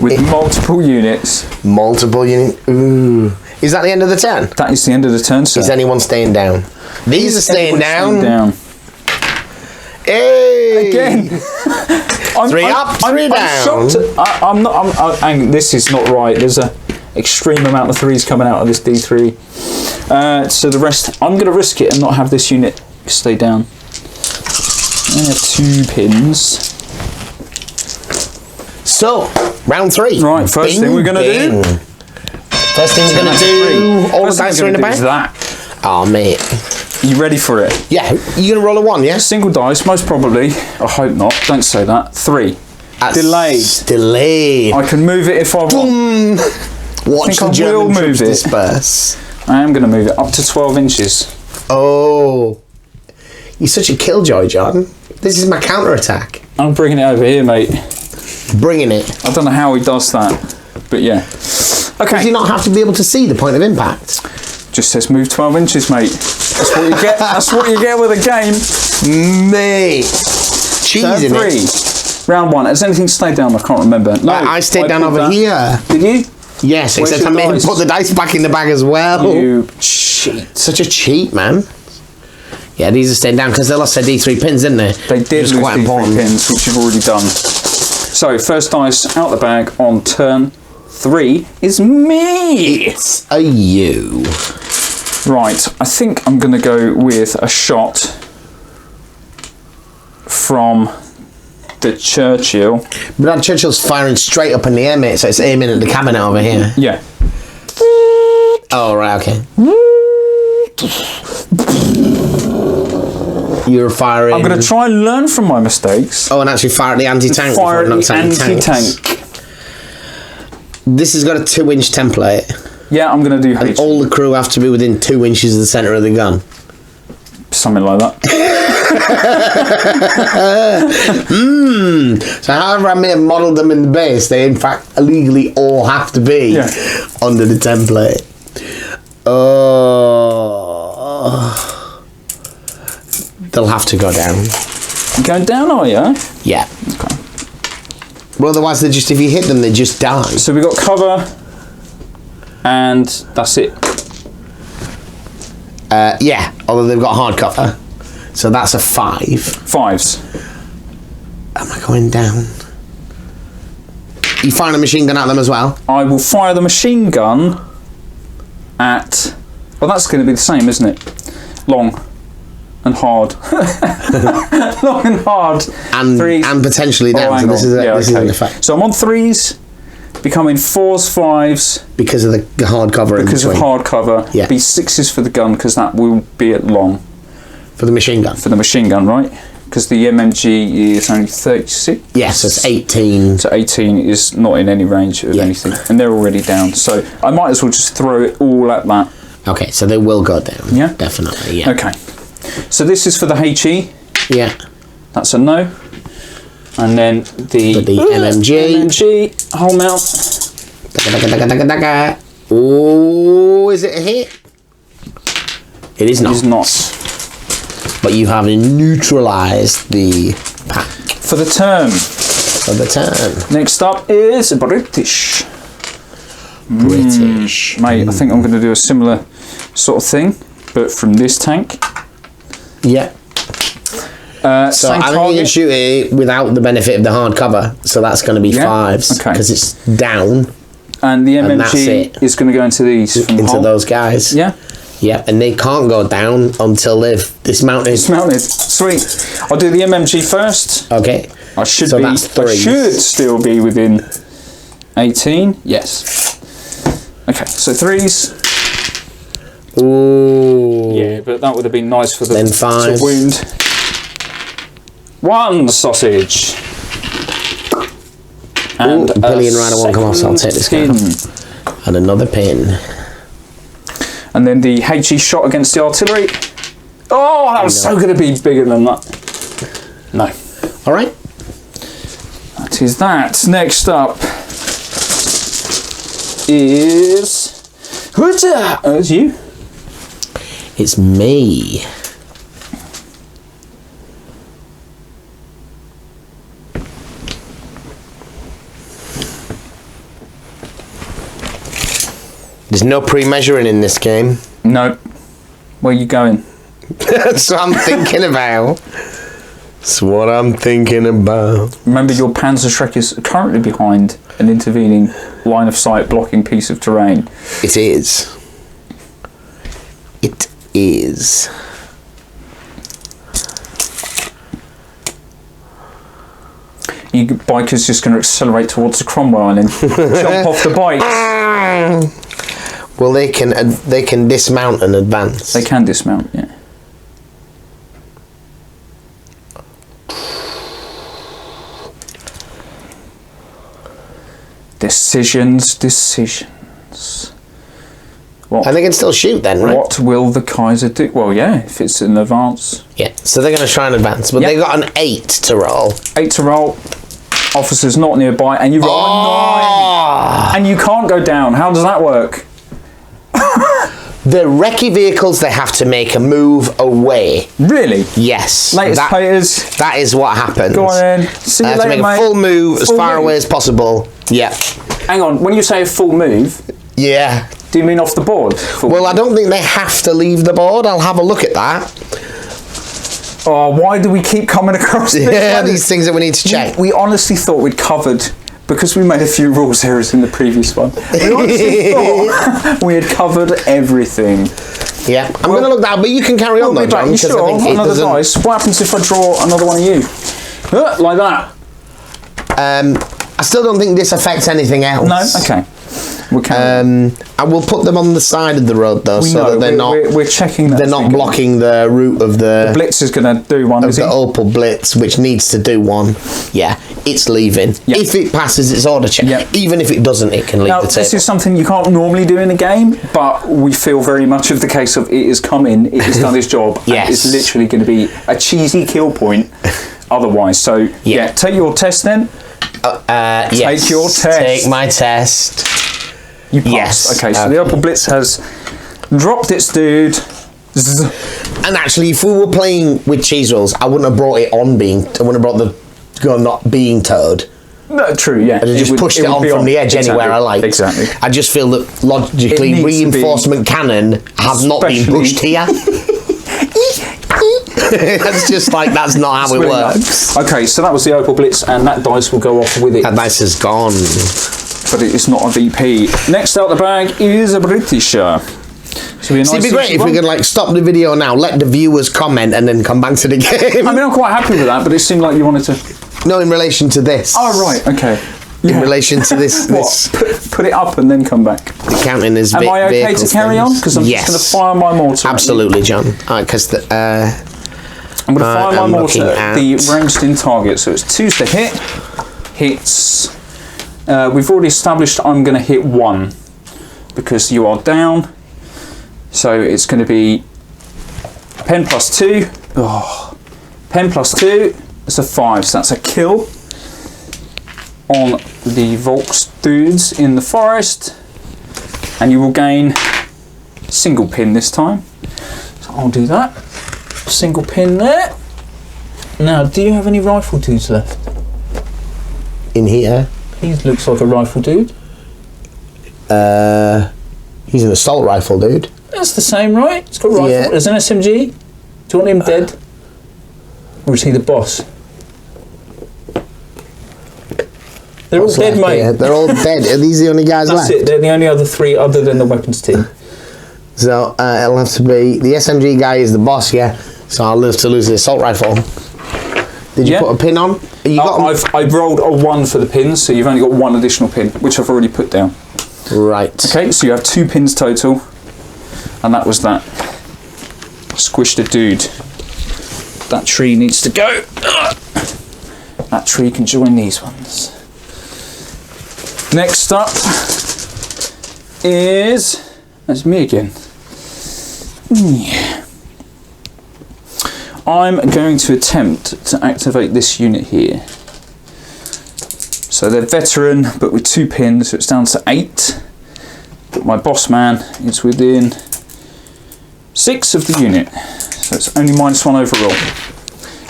with multiple units. Multiple units? Ooh. Is that the end of the turn? That is the end of the turn, sir. Is anyone staying down? These are staying down. Hey! Again! 3 up, 3 down. I'm shocked. This is not right. There's a extreme amount of 3s coming out of this D3. So the rest, I'm going to risk it and not have this unit stay down. I have 2 pins. So, round 3. Right, first thing we're going to do. First thing we're going to do. All the dice are in the bag. That. Oh, mate. You ready for it? Yeah. You're going to roll a 1, yeah? Single dice, most probably. I hope not. Don't say that. 3. That's delayed. Delayed. I can move it if I want. Watch the German troops disperse. I am going to move it up to 12 inches. Oh. You're such a killjoy, John. This is my counter-attack. I'm bringing it over here, mate. Bringing it. I don't know how he does that, but yeah. Okay. Does he not have to be able to see the point of impact? Just says move 12 inches, mate. That's what you get. That's what you get with a game. Mate. Cheese in it. Round 1. Has anything stayed down? I can't remember. No, I stayed down over here. Did you? Yes, Where's except I your made him dice? put the dice back in the bag as well. You cheat. Such a cheat, man. Yeah, these are staying down because they lost their D3 pins, didn't they? They did lose quite D3 important. pins, which you've already done. So, first dice out the bag on turn 3 is me. It's a you. Right, I think I'm going to go with a shot from the Churchill. But that Churchill's firing straight up in the air, mate, so it's aiming at the cabinet over here. Yeah. Oh, right, okay. You're firing... I'm going to try and learn from my mistakes. Oh, and actually fire at the anti-tank. Fire at before it the knocks out your tanks. anti-tank. This has got a 2-inch template. Yeah, I'm going to do And H. all the crew have to be within 2 inches of the centre of the gun. Something like that. So however I may have modelled them in the base, they in fact illegally all have to be under the template. Oh, they'll have to go down. Going down, are you? Yeah. Okay. Well, otherwise they just, if you hit them, they just die. So we got cover, and that's it. Yeah, although they've got hard cover. So that's a 5. 5s. Am I going down? You firing a machine gun at them as well? I will fire the machine gun at... Well, that's going to be the same, isn't it? Long and hard. Long and hard. And Threes. and potentially down. hang So this on. is a, Yeah, this is okay. an effect. So I'm on 3s, becoming 4s, 5s, Because of the hard cover in because of between. hard cover. Yeah. Be 6s for the gun, because that will be at long For the machine gun. for the machine gun, right? Because the MMG is only 36. Yes, it's 18. So 18 is not in any range of Yeah. anything, and they're already down. So I might as well just throw it all at that. Okay, so they will go down. Yeah? Definitely, yeah. Okay. So this is for the HE. Yeah. That's a no. And then the MMG. MMG whole mount. Oh, is it a hit? It is not. It is not. But you have neutralised the pack For the turn. for the turn. Next up is British. British. Mate, I think I'm going to do a similar sort of thing, but from this tank. Yeah. So Same I think you can target. shoot it without the benefit of the hard cover. So that's going to be Yeah, 5s. okay. Because it's down And the and that's MMG it. is going to go into these from into hole. those guys. Yeah. Yeah, and they can't go down until they've dismounted. Dismounted. Sweet. I'll do the MMG first. Okay. I should So be. that's I 3s. should still be within 18. Yes. Okay. So 3s. Ooh. Yeah, but that would have been nice for the Then 5s. to wound. 1 sausage. And Ooh, Billion Rider won't come off, so I'll take this guy. pin. And another pin. And then the HE shot against the artillery. Oh, that was so going to be bigger than that. No. All right. That is that. Next up is... Who's that? Oh, it's you. It's me. There's no pre-measuring in this game. No. Where are you going? That's what I'm thinking about. That's what I'm thinking about. Remember, your Panzerschreck is currently behind an intervening line of sight blocking piece of terrain. It is. It is. You biker's just going to accelerate towards the Cromwell and then jump off the bike. Well, they can dismount and advance. They can dismount, yeah. Decisions. What? And they can still shoot then, right? What will the Kaiser do? Well, yeah, if it's in advance. Yeah. So they're going to try and advance, but Yep. they got an 8 to roll. 8 to roll. Officer's not nearby, and you roll a 9. And you can't go down. How does that work? The recce vehicles, they have to make a move away. Really? Yes. Latest players. That is what happens. Go on then. See you They have later, to make mate. a full move as far away as possible. Yeah. Hang on, when you say a full move, Yeah. do you mean off the board? Well, I don't think they have to leave the board. I'll have a look at that. Oh, why do we keep coming across this? Yeah, these things that we need to check. We honestly thought we'd covered, because we made a few rules errors in the previous one, we honestly thought we had covered everything. Yeah, I'm going to look that up, but you can carry on though, John. You because sure? I think it Another doesn't- dice. What happens if I draw another one of you? Like that. I still don't think this affects anything else. No? Okay. We can. I will put them on the side of the road though, so that they're not. We're checking that. They're not blocking the route of the Blitz is going to do one, of is the he? Opal Blitz, which needs to do one. Yeah, it's leaving. Yep. If it passes its order check, Yep. even if it doesn't, it can leave Now, the table. this is something you can't normally do in a game, but we feel very much of the case of it has come in, it has done its job, Yes. and it's literally going to be a cheesy kill point otherwise. So, yeah, take your test then. Yes. Take your test. Take my test. You pass. Yes. Okay, so the Opal Blitz has dropped its dude. Zzz. And actually, if we were playing with cheese rolls, I wouldn't have brought it on being. I wouldn't have brought the gun not being towed. No, true, yeah. I'd have just pushed it on be from the edge exactly, anywhere I like. Exactly. I just feel that logically, It needs to be- reinforcement cannon have not been Especially- pushed here. That's just like, that's not how it Really works. not. Okay, so that was the Opal Blitz, and that dice will go off with it. That dice is gone. But it's not a VP. Next out the bag is a Britisher. So be a nice It'd be great easy if one. we could like stop the video now, let the viewers comment, and then come back to the game. I mean, I'm quite happy with that, but it seemed like you wanted to. No, in relation to this. Oh right, okay. In relation to this, What? Put it up and then come back. the counting is. Am I okay vehicle to carry on? things. Because I'm Yes. just going to fire my mortar. at you. Absolutely, John. Because I'm going to fire my I'm mortar looking at the at- ranged in target. So it's 2's to hit. Hits. We've already established I'm going to hit 1 because you are down. So it's going to be pen plus 2. Oh, pen plus 2. It's a 5. So that's a kill on the Volks dudes in the forest. And you will gain single pin this time. So I'll do that. Single pin there. Now, do you have any rifle dudes left? in here, He looks like a rifle dude. he's an assault rifle dude. That's the same, right? It's got rifle. Yeah. There's an SMG. Do you want him dead? Or is he the boss? They're all What's dead, left mate. here? They're all dead. Are these the only guys That's left? it. They're the only other 3 other than the weapons team. So it'll have to be the SMG guy is the boss, yeah. So I'll have to lose the assault rifle. Did you Yeah. put a pin on? You got 'em? I've rolled a 1 for the pins, so you've only got 1 additional pin, which I've already put down. Right. Okay, so you have 2 pins total, and that was that. Squished a dude. That tree needs to go. That tree can join these ones. Next up is... That's me again. Yeah. I'm going to attempt to activate this unit here. So they're veteran, but with 2 pins, so it's down to 8. But my boss man is within 6 of the unit, so it's only -1 overall.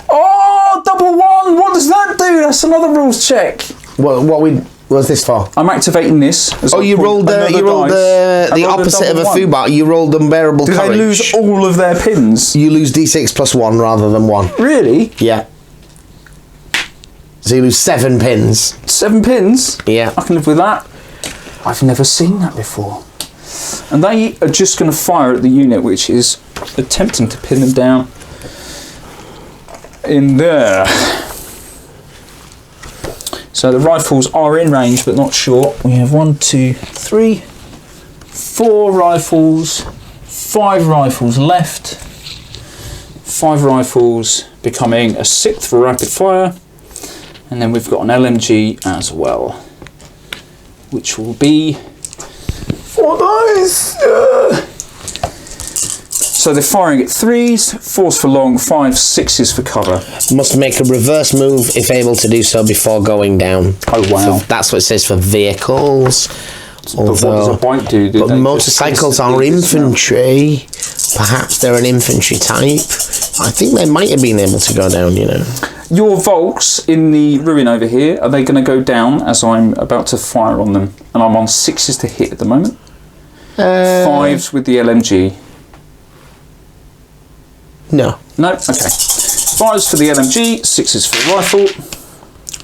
Oh, double 1! What does that do? That's another rules check. What's this for? I'm activating this. As Oh, I you pull rolled another the dice. I rolled opposite of a double 1. foobar. You rolled unbearable Do courage. they lose all of their pins? You lose d6 plus 1 rather than 1. Really? Yeah. So you lose 7 pins. 7 pins? Yeah. I can live with that. I've never seen that before. And they are just going to fire at the unit, which is attempting to pin them down in there. So the rifles are in range, but not short. We have 1, 2, 3, 4 rifles, 5 rifles left. 5 rifles becoming a 6th for rapid fire. And then we've got an LMG as well, which will be 4 dice. So they're firing at 3s, 4s for long, 5s, 6s for cover. Must make a reverse move if able to do so before going down. Oh wow. So that's what it says for vehicles. But what does a bike do? But motorcycles are infantry. Perhaps they're an infantry type. I think they might have been able to go down, you know. Your Volks in the ruin over here, are they going to go down as I'm about to fire on them? And I'm on 6s to hit at the moment. 5s with the LMG. No. No? Okay. 5s for the LMG, 6s for the rifle.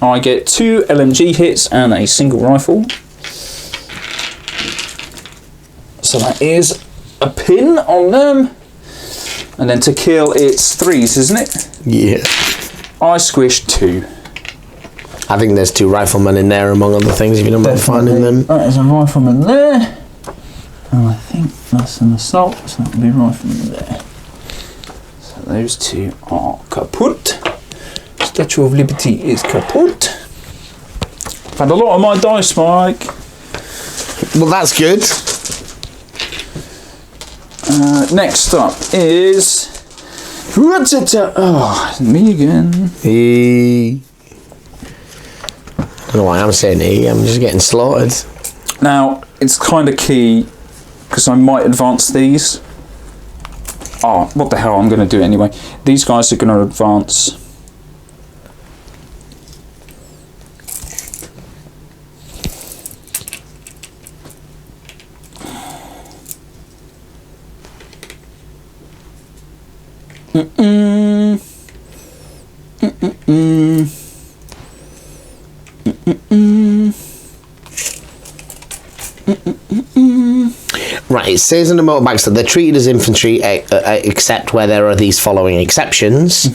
I get 2 LMG hits and a single rifle. So that is a pin on them. And then to kill, it's 3s, isn't it? Yeah. I squished 2. I think there's 2 riflemen in there, among other things, if you don't mind finding them. That is a rifleman there. And I think that's an assault, so that'll be rifleman there. So those 2 are kaput. Statue of Liberty is kaput. I've had a lot of my dice, Mike. Well, that's good. Next up is... Oh, me again. I don't know why I'm saying I'm just getting slaughtered. Now, it's kind of key, because I might advance these. Oh, what the hell, I'm going to do it anyway. These guys are going to advance. Right, it says in the motorbikes that they're treated as infantry except where there are these following exceptions.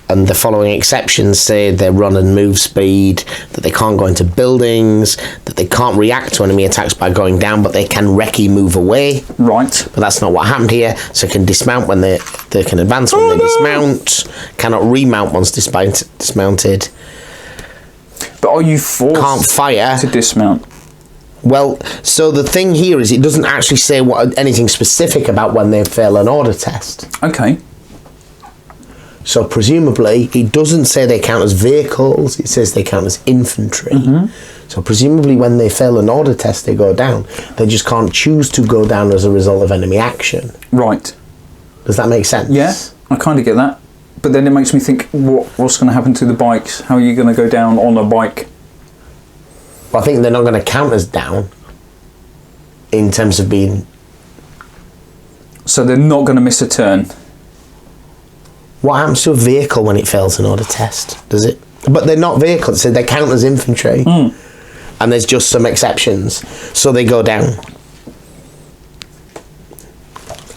And the following exceptions say their run and move speed, that they can't go into buildings, that they can't react to enemy attacks by going down, but they can recce move away. Right. But that's not what happened here. So can dismount when they can advance when they dismount. Cannot remount once dismounted. But are you forced Can't fire to dismount? Well, so the thing here is it doesn't actually say anything specific about when they fail an order test. Okay. So presumably, it doesn't say they count as vehicles, it says they count as infantry. So presumably when they fail an order test, they go down. They just can't choose to go down as a result of enemy action. Right. Does that make sense? Yeah, I kind of get that. But then it makes me think, what's going to happen to the bikes? How are you going to go down on a bike? Well, I think they're not going to count as down in terms of being... So they're not going to miss a turn? What happens to a vehicle when it fails an order test? Does it? But they're not vehicles, so they count as infantry. And there's just some exceptions. So they go down.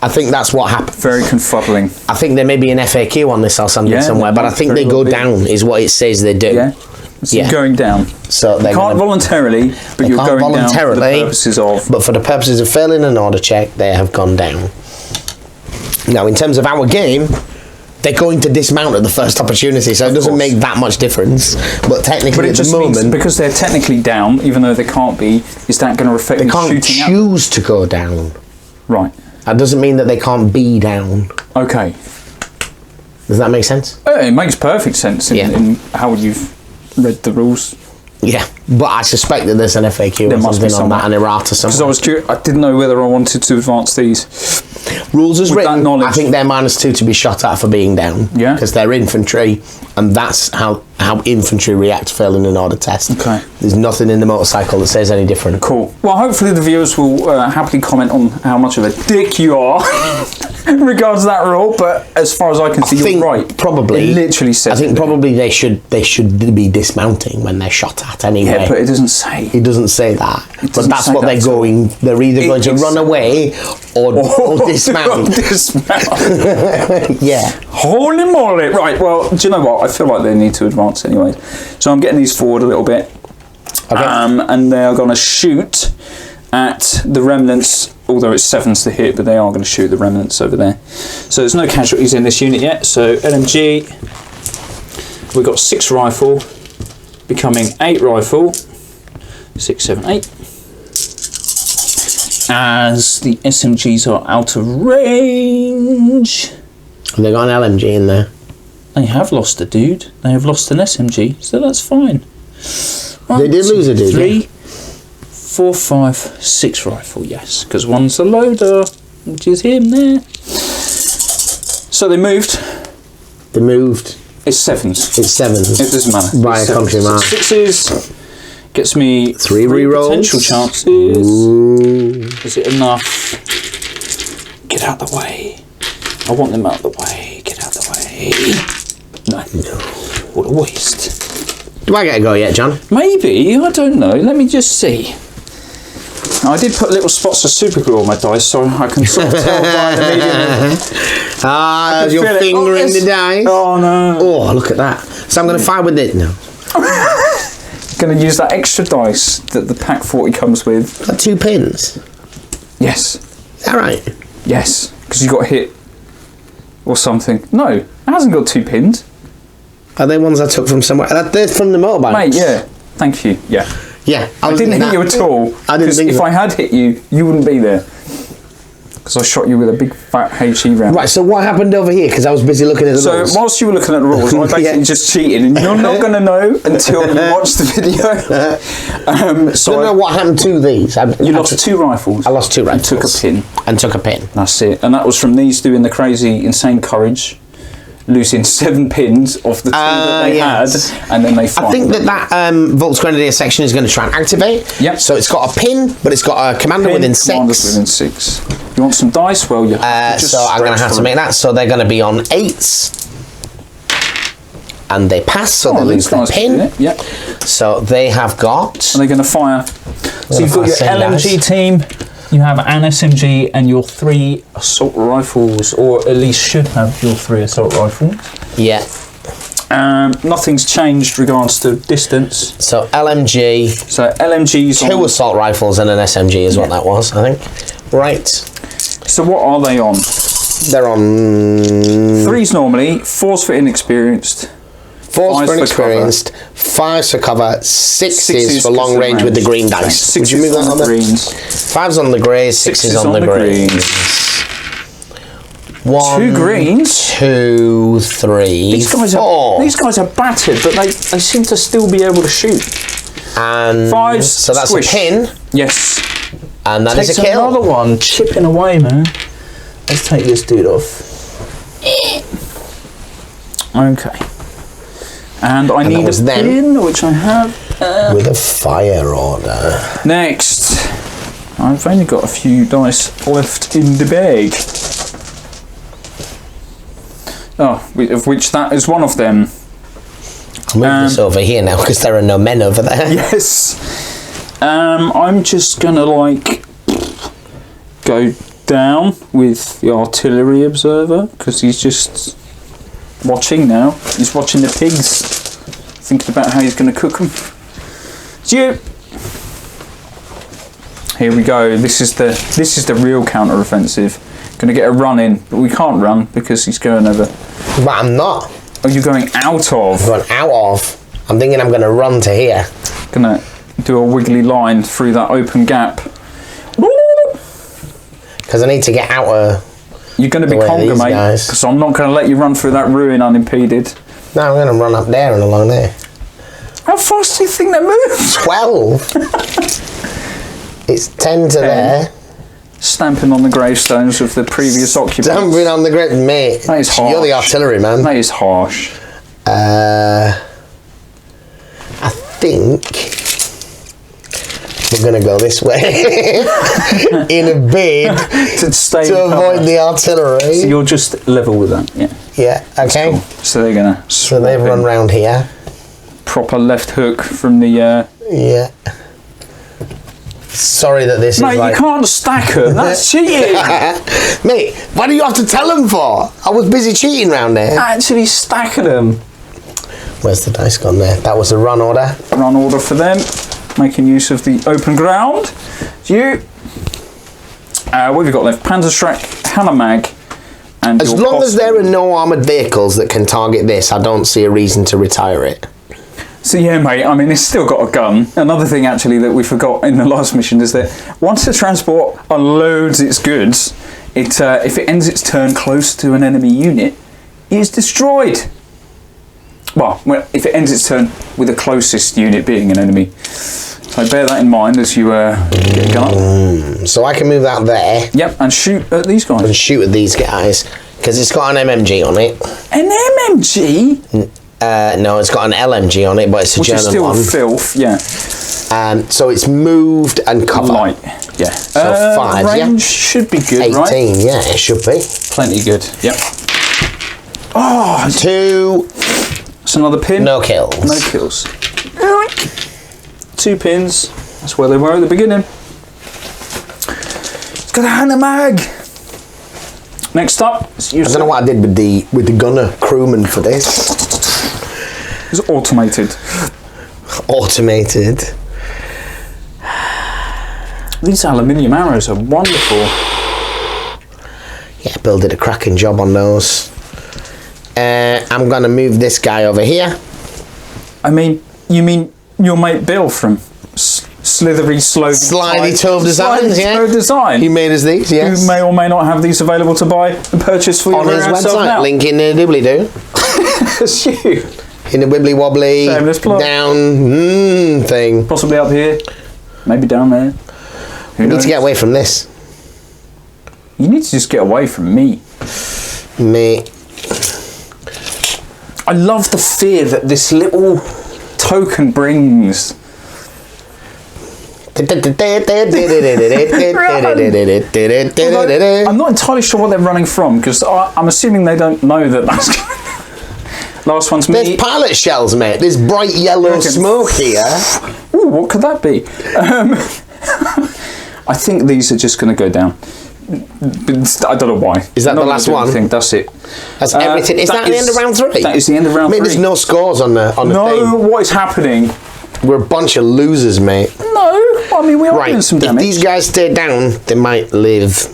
I think that's what happened. Very confuddling. I think there may be an FAQ on this or something somewhere, but I think they go down is what it says they do. Yeah. So you're going down. So they can't voluntarily, but you're going down for the purposes of... But for the purposes of failing an order check, they have gone down. Now, in terms of our game, they're going to dismount at the first opportunity, so it doesn't make that much difference. But technically, at the moment, because they're technically down, even though they can't be, is that going to affect they can't choose to go down? Right. That doesn't mean that they can't be down. Okay. Does that make sense? It makes perfect sense in how you've read the rules. Yeah, but I suspect that there's an FAQ or something on that, an errata somewhere. Because I was curious, I didn't know whether I wanted to advance these. Rules as written, I think they're -2 to be shot at for being down. Yeah. Because they're infantry, and that's how infantry react to failing an order test. Okay. There's nothing in the motorcycle that says any different. Cool. Well, hopefully the viewers will happily comment on how much of a dick you are in regards to that rule, but as far as I can see, you're right. Probably. It literally says I think probably they should be dismounting when they're shot at anyway. Yeah, but it doesn't say. It doesn't say that. But that's what they're going. They're either going to run away or dismount. Yeah. Holy moly! Right. Well, do you know what? I feel like they need to advance anyway. So I'm getting these forward a little bit. Okay. And they are going to shoot at the remnants. Although it's 7s to hit, but they are going to shoot the remnants over there. So there's no casualties in this unit yet. So LMG. We've got 6 rifle, becoming 8 rifle. 6, 7, 8. As the SMGs are out of range. They got an LMG in there. They have lost a dude. They have lost an SMG, so that's fine. 1, they did lose a dude. 3, 4, 5, 6 rifle, yes. Because one's a loader, which is him there. So they moved. They moved. It's 7s. It's 7s. It doesn't matter. By a country mile. 6s gets me 3 rerolls. Potential chances. Ooh. Is it enough? Get out the way. I want them out the way. Get out the way. No. What a waste. Do I get a go yet, John? Maybe. I don't know. Let me just see. I did put little spots of super glue on my dice so I can sort of tell by the medium. Your finger in the dice. Oh no. Oh, look at that. So I'm going to fire with it now. Going to use that extra dice that the pack 40 comes with. Got 2 pins. Yes. Is that right? Yes. Because you got hit. Or something. No. It hasn't got 2 pins. Are they ones I took from somewhere? They're from the motorbike. Mate, yeah. Thank you. Yeah. Yeah. I didn't hit you at all. I didn't think if I had hit you, you wouldn't be there. Because I shot you with a big fat HE round. Right, so what happened over here? Because I was busy looking at the rules. So whilst you were looking at the rules, I basically just cheated, and you're not going to know until you watch the video. So I don't know what happened to these. You lost 2 rifles. I lost 2 rifles. And took a pin. And took a pin. That's it. And that was from these doing the crazy, insane courage, losing 7 pins off the 2 that they had, and then they fired. I think that Volk's Grenadier section is going to try and activate. Yep. So it's got a pin, but it's got a commander within 6. Commanders within 6. You want some dice? Well, you just so I'm going to have to make that. So they're going to be on 8s. And they pass, so they lose their pin. Yep. So they have got... And they're going to fire. So you've got your LMG team, you have an SMG, and your 3 assault rifles, or at least should have your 3 assault rifles. Yeah. Nothing's changed regards to distance. So LMG. So LMG's 2 assault rifles and an SMG is what that was, I think. Right. So what are they on? They're on 3s normally, 4s for inexperienced. 4s for inexperienced, 5s for cover, 6s for long range with the green dice. Would you move that on the greens? 5s on the greys, 6s on the greens. 1, 2 greens, 2, 3, these guys 4. These guys are battered, but they seem to still be able to shoot. And 5s, so that's squish. a pin. Yes. And that is a kill. Another one, chipping away, man. Let's take this dude off. Okay. And I need a pin, which I have. With a fire order. Next. I've only got a few dice left in the bag. Oh, of which that is one of them. I'll move this over here now because there are no men over there. Yes. I'm just gonna go down with the artillery observer because he's just watching now. He's watching the pigs, thinking about how he's going to cook them. It's you. Here we go. This is the real counter-offensive. Going to get a run in, but we can't run because he's going over. But I'm not. Oh, you're going out of. I'm going out of. I'm thinking I'm going to run to here. Gonna do a wiggly line through that open gap. Because I need to get out of. You're going to be conga, mate. Because I'm not going to let you run through that ruin unimpeded. No, I'm going to run up there and along there. How fast do you think that moves? 12. It's 10 to there. Stamping on the gravestones of the previous occupants. Stamping on the grave, mate. That is harsh. You're the artillery man. That is harsh. I think we're going to go this way in a bid to avoid the artillery. So you're just level with that, yeah. Yeah, okay. Cool. So they're going to. So they've run round here. Proper left hook from the. Yeah. Sorry that this is like... Mate, you can't stack them. That's cheating. Mate, why do you have to tell them for? I was busy cheating round there. Actually stacking them. Where's the dice gone there? That was a run order. Run order for them. Making use of the open ground. You. What have you got left? Panzerschreck, Hammermag, and as long as there are no armoured vehicles that can target this, I don't see a reason to retire it. So yeah, mate, I mean, it's still got a gun. Another thing, actually, that we forgot in the last mission is that once the transport unloads its goods, if it ends its turn close to an enemy unit, it is destroyed. Well, if it ends its turn with the closest unit being an enemy. So bear that in mind as you get a gun. So I can move that there. Yep, and shoot at these guys. And shoot at these guys. Because it's got an MMG on it. An MMG? No, it's got an LMG on it, but it's a German still one. filth, yeah. So it's moved and cover. Light, yeah. So 5, range should be good, 18, right? yeah, it should be. Plenty good, yep. Oh, 2. It's another pin. No kills. No kills. 2 pins. That's where they were at the beginning. It's got a Hannah mag. Next up, I don't know what I did with the gunner crewman for this. It's automated. Automated. These aluminium arrows are wonderful. Yeah, Bill did a cracking job on those. I'm gonna move this guy over here. I mean, you mean your mate Bill from Slithery Slidey Toe Designs, yeah. Toe Design. He made us these, yes. Who may or may not have these available to buy and purchase for you on his website. now. Link in the dibbly doo. It's you. In the wibbly wobbly Shameless plug. down thing. Possibly up here, maybe down there. We need to get away from this. You need to just get away from me. Mate. I love the fear that this little token brings. I'm not entirely sure what they're running from because I'm assuming they don't know that that's. Last one's me. There's pilot shells, mate. There's bright yellow smoke here. Ooh, what could that be? I think these are just going to go down. I don't know why. Is that the last one? Think that's it. That's everything. Is that the end of round 3? That is the end of round 3. There's no scores on the thing. No, what is happening? We're a bunch of losers, mate. No, I mean we are doing some damage. If these guys stay down, they might live.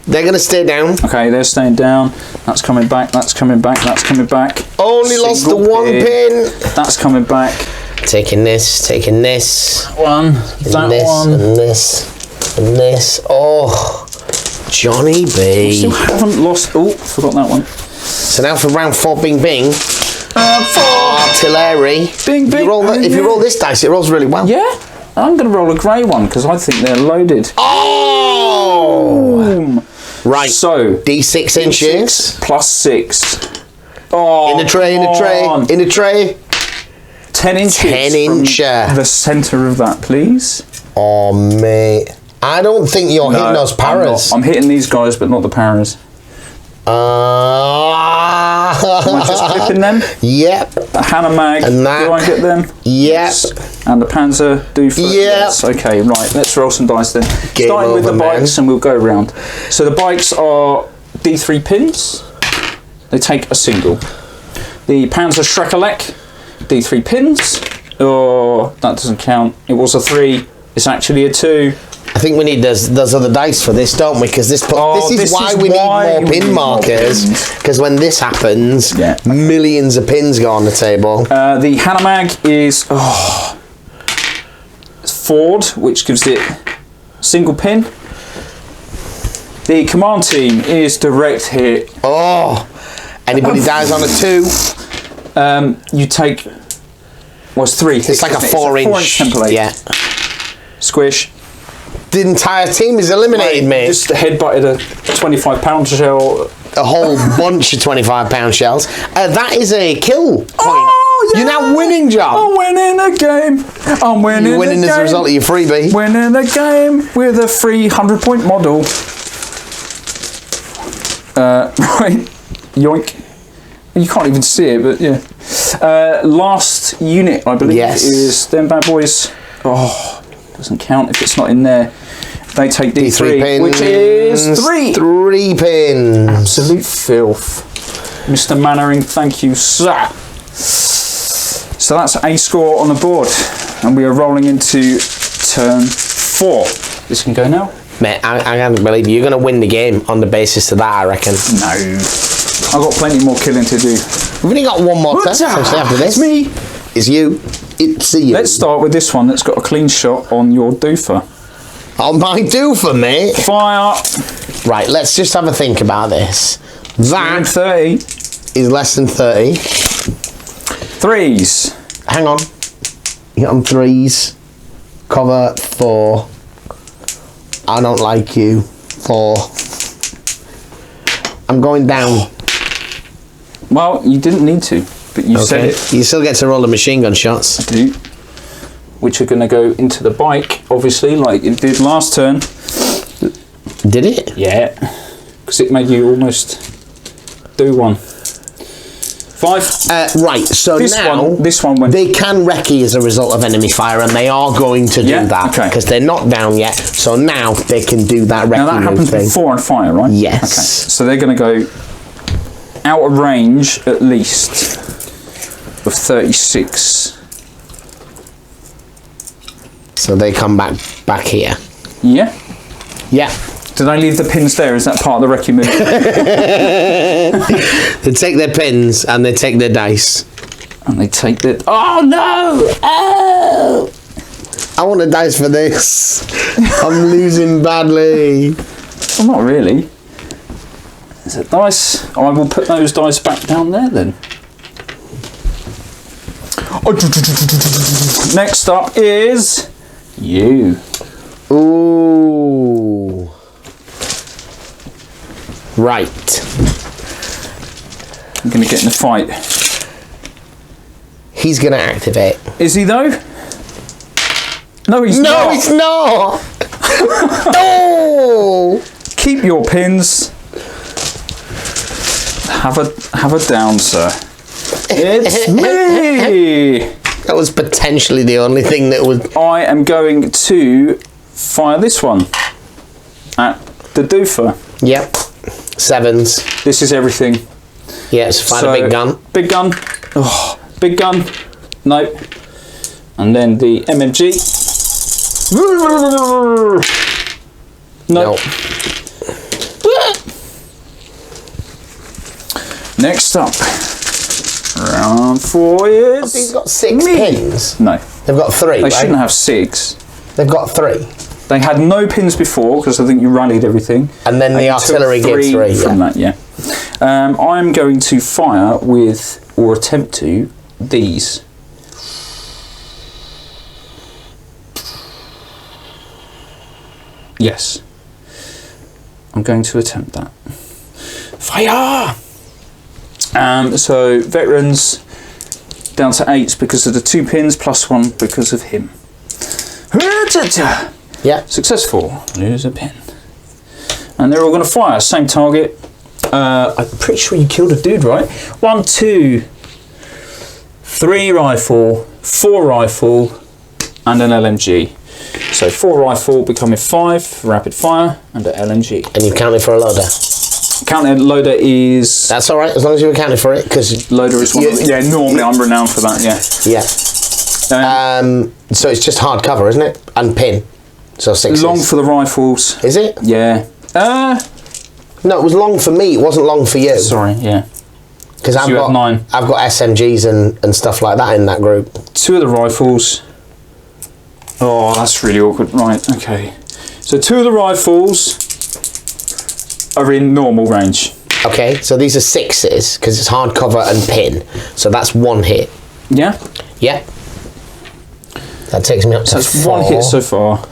They're going to stay down. Okay, they're staying down. That's coming back. That's coming back. That's coming back. Only lost the 1 pin. That's coming back. Taking this. Taking this. One. That this, one. And this. And this. Oh, Johnny B. Still haven't lost. Oh, forgot that one. So now for round 4, bing bing. 4 artillery. Bing bing. If you roll this dice, it rolls really well. Yeah. I'm going to roll a grey one because I think they're loaded. Oh! Boom. Right. So D6 inches. plus 6. Oh, In the tray. In the tray. In the tray. 10 inches. 10 incher. From the centre of that, please. Oh, mate. I don't think you're hitting those paras. I'm hitting these guys, but not the paras. Am I just clipping them? Yep. A Hannah mag. And that. Do I get them? Yep. Yes. And the Panzer do for yes. Okay, right. Let's roll some dice then. Game Starting with over, the bikes, and we'll go around. So the bikes are D3 pins. They take a single. The Panzer Schreckerleck, D3 pins. Oh, that doesn't count. It was a 3. It's actually a 2. I think we need those other dice for this, don't we? Because this is why we need more pin markers. Because when this happens, millions of pins go on the table. The Hannah mag is Ford, which gives it single pin. The command team is direct hit. Oh, anybody dies on a 2. You take. Well, it's 3. It's like a 4-inch template. Yeah. Squish. The entire team is eliminated, mate. Just headbutted a 25-pound shell. A whole bunch of 25-pound shells. That is a kill point. Oh, yeah. You're now winning, John. I'm winning a game. I'm winning. You're winning as a result of your freebie. Winning a game with a free 100-point model. Right. Yoink. You can't even see it, but yeah. Last unit, I believe, is them bad boys. Oh. Doesn't count if it's not in there. They take D3 pins, which is 3. 3 pins. Absolute filth. Mr. Mannering, thank you, sir. So that's a score on the board. And we are rolling into turn 4. This can go now. Mate, I can't believe you're going to win the game on the basis of that, I reckon. No. I've got plenty more killing to do. We've only got one more turn after this. It's me. It's you. It's you. Let's start with this one that's got a clean shot on your doofer. On my doofer, mate. Fire. Right, let's just have a think about this. That 30 is less than 30. 3s. Hang on. Hit on 3s. Cover 4. I don't like you. 4. I'm going down. Well, you didn't need to, but you said it. You still get to roll the machine gun shots. I do. Which are going to go into the bike, obviously, like it did last turn. Did it? Yeah. Because it made you almost do one. 5. Right, so this one went. They can recce as a result of enemy fire, and they are going to do that because they're not down yet. So now they can do that recce. Now that happens before and fire, right? Yes. Okay. So they're going to go out of range at least of 36. So they come back here. Yeah. Yeah. Did I leave the pins there? Is that part of the recce move? They take their pins and they take their dice. And they take the. Oh no! Oh! I want a dice for this. I'm losing badly. Well, not really. Is it dice? I will put those dice back down there then. Next up is you. Ooh. Right. I'm going to get in the fight. He's going to activate. Is he though? No, he's not. No, he's not. No. Keep your pins. Have a down, sir. It's me. That was potentially the only thing that would. I am going to fire this one at the doofer. Yep. 7s. This is everything. Yeah, so find a big gun. Big gun. Oh, big gun. Nope. And then the MMG. Nope. Next up, round 4 is. He's got 6 pins. No. They've got 3. They right? shouldn't have 6. They've got 3. They had no pins before because I think you rallied everything. And then the artillery gets 3 from that, yeah. I'm going to fire with, or attempt to, these. Yes. I'm going to attempt that. Fire! So, veterans down to 8s because of the 2 pins, plus 1 because of him. Yeah. Successful. Lose a pin. And they're all going to fire. Same target. I'm pretty sure you killed a dude, right? 1, 2, 3 rifle, 4 rifle, and an LMG. So 4 rifle becoming 5, rapid fire, and an LMG. And you've counted for a loader. Counted loader is. That's all right, as long as you've accounted for it, because loader is one. Yeah, normally I'm renowned for that. Yeah. Yeah. So it's just hard cover, isn't it? And pin. So 6. Long for the rifles. Is it? Yeah. No, it was long for me. It wasn't long for you. Sorry. Yeah. Because I've you got have 9. I've got SMGs and stuff like that in that group. 2 of the rifles. Oh, that's really awkward. Right. Okay. So 2 of the rifles are in normal range. Okay, so these are 6s because it's hard cover and pin. So that's 1 hit. Yeah. Yeah. That takes me up to 4. That's 1 hit so far.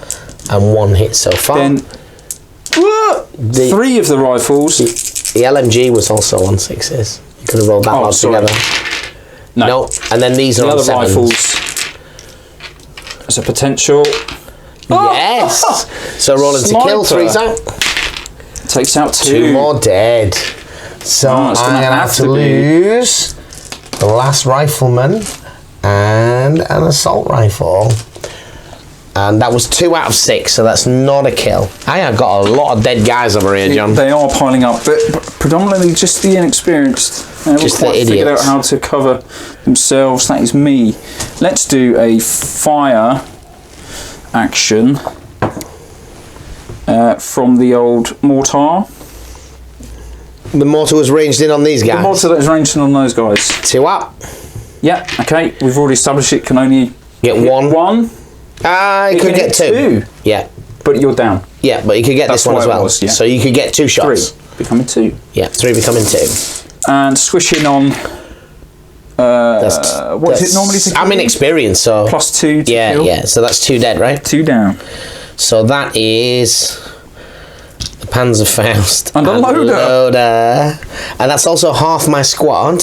And 1 hit so far. Then 3 of the rifles. The LMG was also on 6s. You could have rolled that lot together. No. And then these are on 7s. The other rifles. As a potential. Yes. So rolling to kill. 3's out. Takes out 2. 2 more dead. So I'm going to have to lose the last rifleman and an assault rifle. And that was 2 out of 6, so that's not a kill. I have got a lot of dead guys over here, John. They are piling up, but predominantly just the inexperienced. They haven't just the idiots. Figured out how to cover themselves. That is me. Let's do a fire action from the old mortar. The mortar was ranged in on these guys. The mortar that is ranged in on those guys. 2 up. Yeah. Okay. We've already established it can only get 1. 1. You could get 2. Yeah. But you're down. Yeah, but you could get this one as well. Was, yeah. So you could get 2 shots. 3 becoming 2. Yeah, 3 becoming 2. And swishing on what is it normally to kill? I'm inexperienced, so... +2 to kill. Yeah, so that's 2 dead, right? 2 down. So that is... the Panzerfaust. And a loader. And that's also half my squad.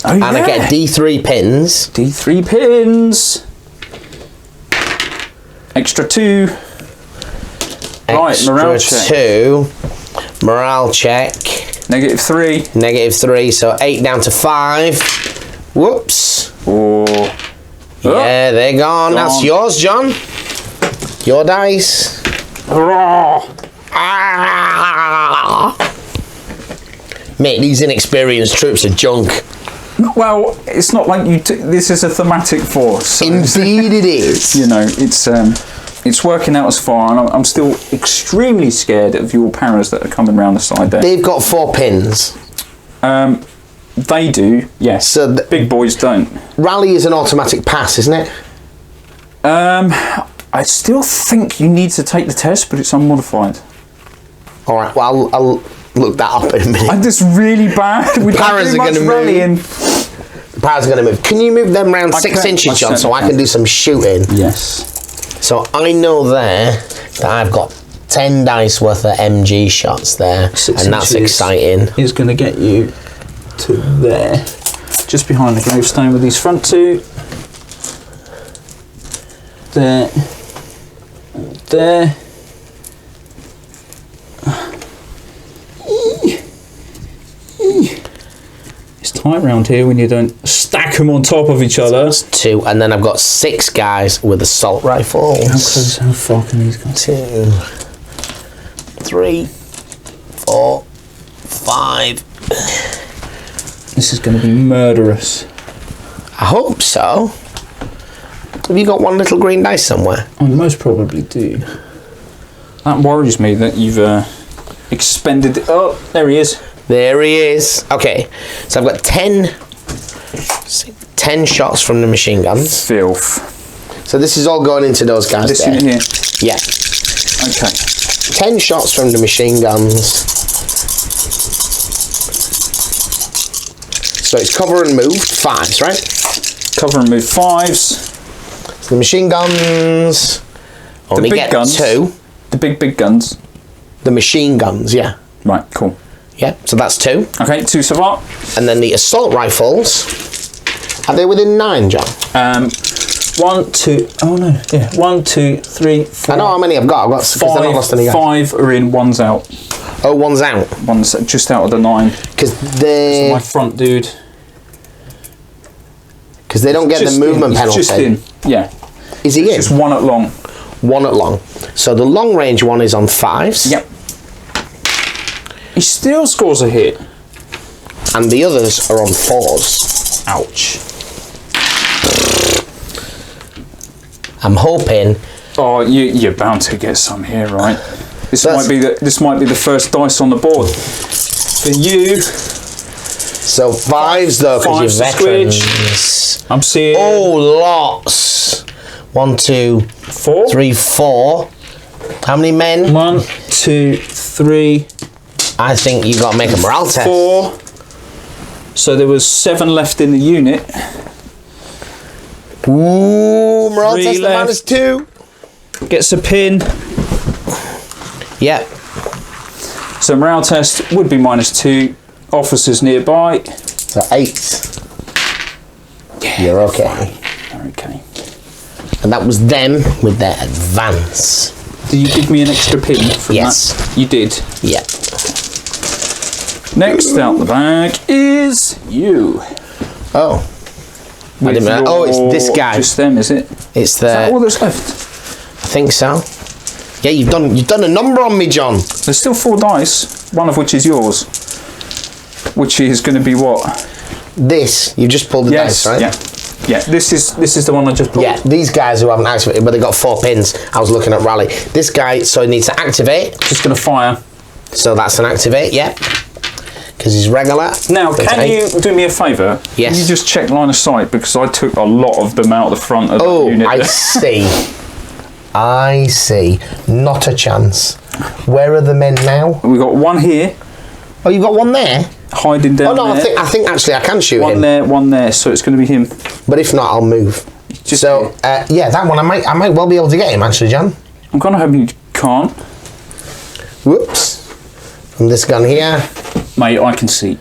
Oh, and I get D3 pins. D3 pins. Extra 2. Right, morale check. 2. Morale check. -3. -3, so 8 down to 5. Whoops. Oh. Yeah, they're gone. That's yours, John. Your dice. Hurrah. Ah. Mate, these inexperienced troops are junk. Well, it's not like you. This is a thematic force. So Indeed, it is. You know, it's working out as far, and I'm still extremely scared of your paras that are coming around the side there. They've got 4 pins. They do, yes. So the big boys don't. Rally is an automatic pass, isn't it? I still think you need to take the test, but it's unmodified. All right. Well, I'll look that up in a minute. I'm just really bad. We Paras are going to move. The paras are going to move. Can you move them around 6 inches, John, so I can do some shooting? Yes. So I know there that I've got 10 dice worth of MG shots there, and that's exciting. Is going to get you to there, just behind the gravestone with these front 2. There. There. It's tight round here when you don't stack them on top of each other. That's 2, and then I've got 6 guys with assault rifles. How far can these go? 2, 3, 4, 5. This is going to be murderous. I hope so. Have you got one little green dice somewhere? I most probably do. That worries me that you've expended... Oh, there he is. There he is. Okay, so I've got 10 shots from the machine guns. Filth. So this is all going into those guys This there. unit here? Yeah. Okay. 10 shots from the machine guns. So it's cover and move, 5s, right? Cover and move 5s. So the machine guns only big get guns. 2. The big guns. The machine guns, yeah. Right, cool. Yeah, so that's 2. Okay, 2 so far. And then the assault rifles, are they within 9, John? 1, 2, oh no, yeah, 1, 2, 3, 4. I know how many I've got. 5, I've not lost any guys. 5 are in, 1's out. Oh, 1's out. 1's just out of the 9. Because they... So my front dude. Because they don't get the movement penalty. Just in, yeah. Is he in? Just 1 at long. 1 at long. So the long range one is on 5s. Yep. He still scores a hit. And the others are on 4s. Ouch. I'm hoping... Oh, you're bound to get some here, right? This might be the first dice on the board for you. So 5s though, because you're veterans. I'm seeing... Oh, lots. 1, 2, 4, 3, 4. How many men? 1, 2, 3. I think you got to make a morale test. 4. So there was 7 left in the unit. Ooh, morale 3 test left. -2. Gets a pin. Yep. So morale test would be -2. Officers nearby. So 8. Yeah, you're okay. You're okay. And that was them with their advance. Did you give me an extra pin from Yes. that? You did. Yeah. Next out the bag is you. Oh. I didn't know. Oh, it's this guy. Just them, is it? It's the... Is that all that's left? I think so. Yeah, you've done a number on me, John. There's still 4 dice, one of which is yours. Which is going to be what? This. You just pulled the dice, right? Yeah. Yeah, this is the one I just pulled. Yeah, these guys who haven't activated, but they got 4 pins. I was looking at rally. This guy, so he needs to activate. Just going to fire. So that's an activate, yeah. Because he's regular. Now, can you do me a favour? Yes. Can you just check line of sight, because I took a lot of them out the front of the unit. Oh, I see. I see. Not a chance. Where are the men now? We've got 1 here. Oh, you've got 1 there? hiding down there. Oh no, I think actually I can shoot one him. there, one there. So it's going to be him. But if not, I'll move. So yeah, that one I might well be able to get him actually, John. I'm kind of hoping you can't. Whoops. From this gun here. Mate, I can see.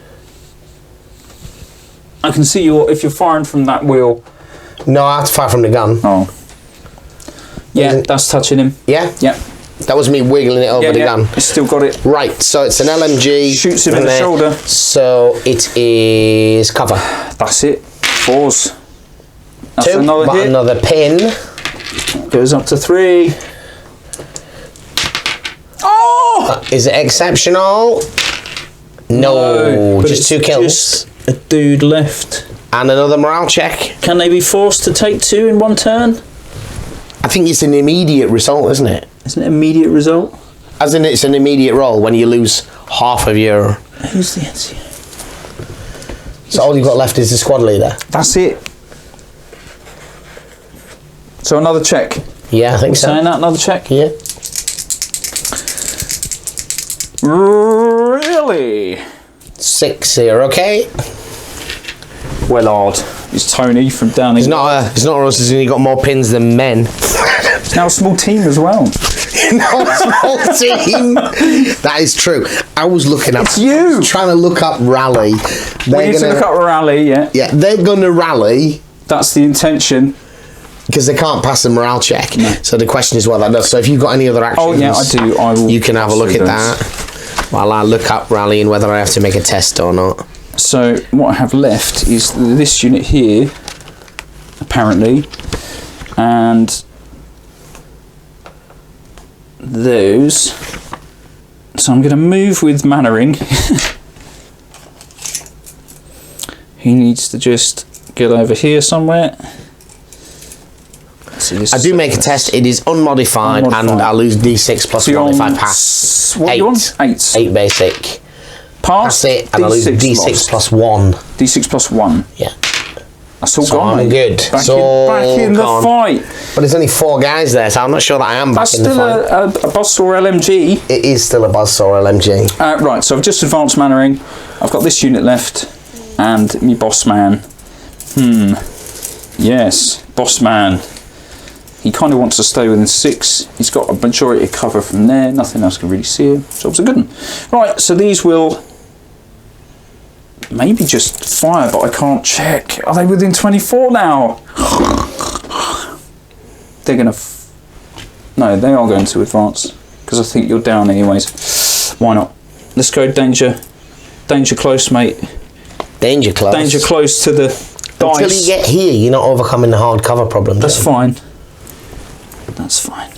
I can see you if you're firing from that wheel. No, I have to fire from the gun. Oh. Yeah, that's touching him. Yeah? Yeah. That was me wiggling it over the gun. It's still got it. Right, so it's an LMG. Shoots him in the shoulder. So it is cover. That's it. 4s. That's 2, another hit. Another pin. Goes up to 3. Oh! Is it exceptional? No, just 2 kills. Just a dude left. And another morale check. Can they be forced to take 2 in one turn? I think it's an immediate result, isn't it? Isn't it an immediate result? As in, it's an immediate roll when you lose half of your... Who's the NCO? So all you've got left is the squad leader. That's it. So another check. Yeah, I think so. Saying that, another check? Yeah. Really? 6 here, okay? Well, odd. It's Tony from down It's not us, he's only got more pins than men. It's now a small team as well. Now a small team. That is true. I was looking up. It's you. Trying to look up rally. We need to look up rally, yeah. Yeah, they're gonna rally. That's the intention. Because they can't pass the morale check. No. So the question is what that does. So if you've got any other actions, oh yeah, I do. I will. You can have a look at that while I look up rally and whether I have to make a test or not. So what I have left is this unit here, apparently, and those. So I'm going to move with Mannering. He needs to just get over here somewhere. I do make a test. It is unmodified, and I lose D6 plus 1 if I pass. What 8. You on? 8. 8 basic. Pass it, and I lose D6 plus 1. D6 plus 1. Yeah. That's all so gone. I'm good. Back in the fight. But there's only 4 guys there, so I'm not sure that I am back in the fight. That's still a Buzzsaw LMG. It is still a Buzzsaw LMG. Right, so I've just advanced Mannering. I've got this unit left, and me boss man. Yes, boss man. He kind of wants to stay within 6. He's got a majority of cover from there. Nothing else can really see him. So it's a good one. Right, so these will maybe just fire, but I can't check. Are they within 24 now? They're going to... No, they are going to advance. Because I think you're down anyways. Why not? Let's go danger. Danger close, mate. Danger close? Danger close to the dice. Until you get here, you're not overcoming the hard cover problem. That's fine. That's fine.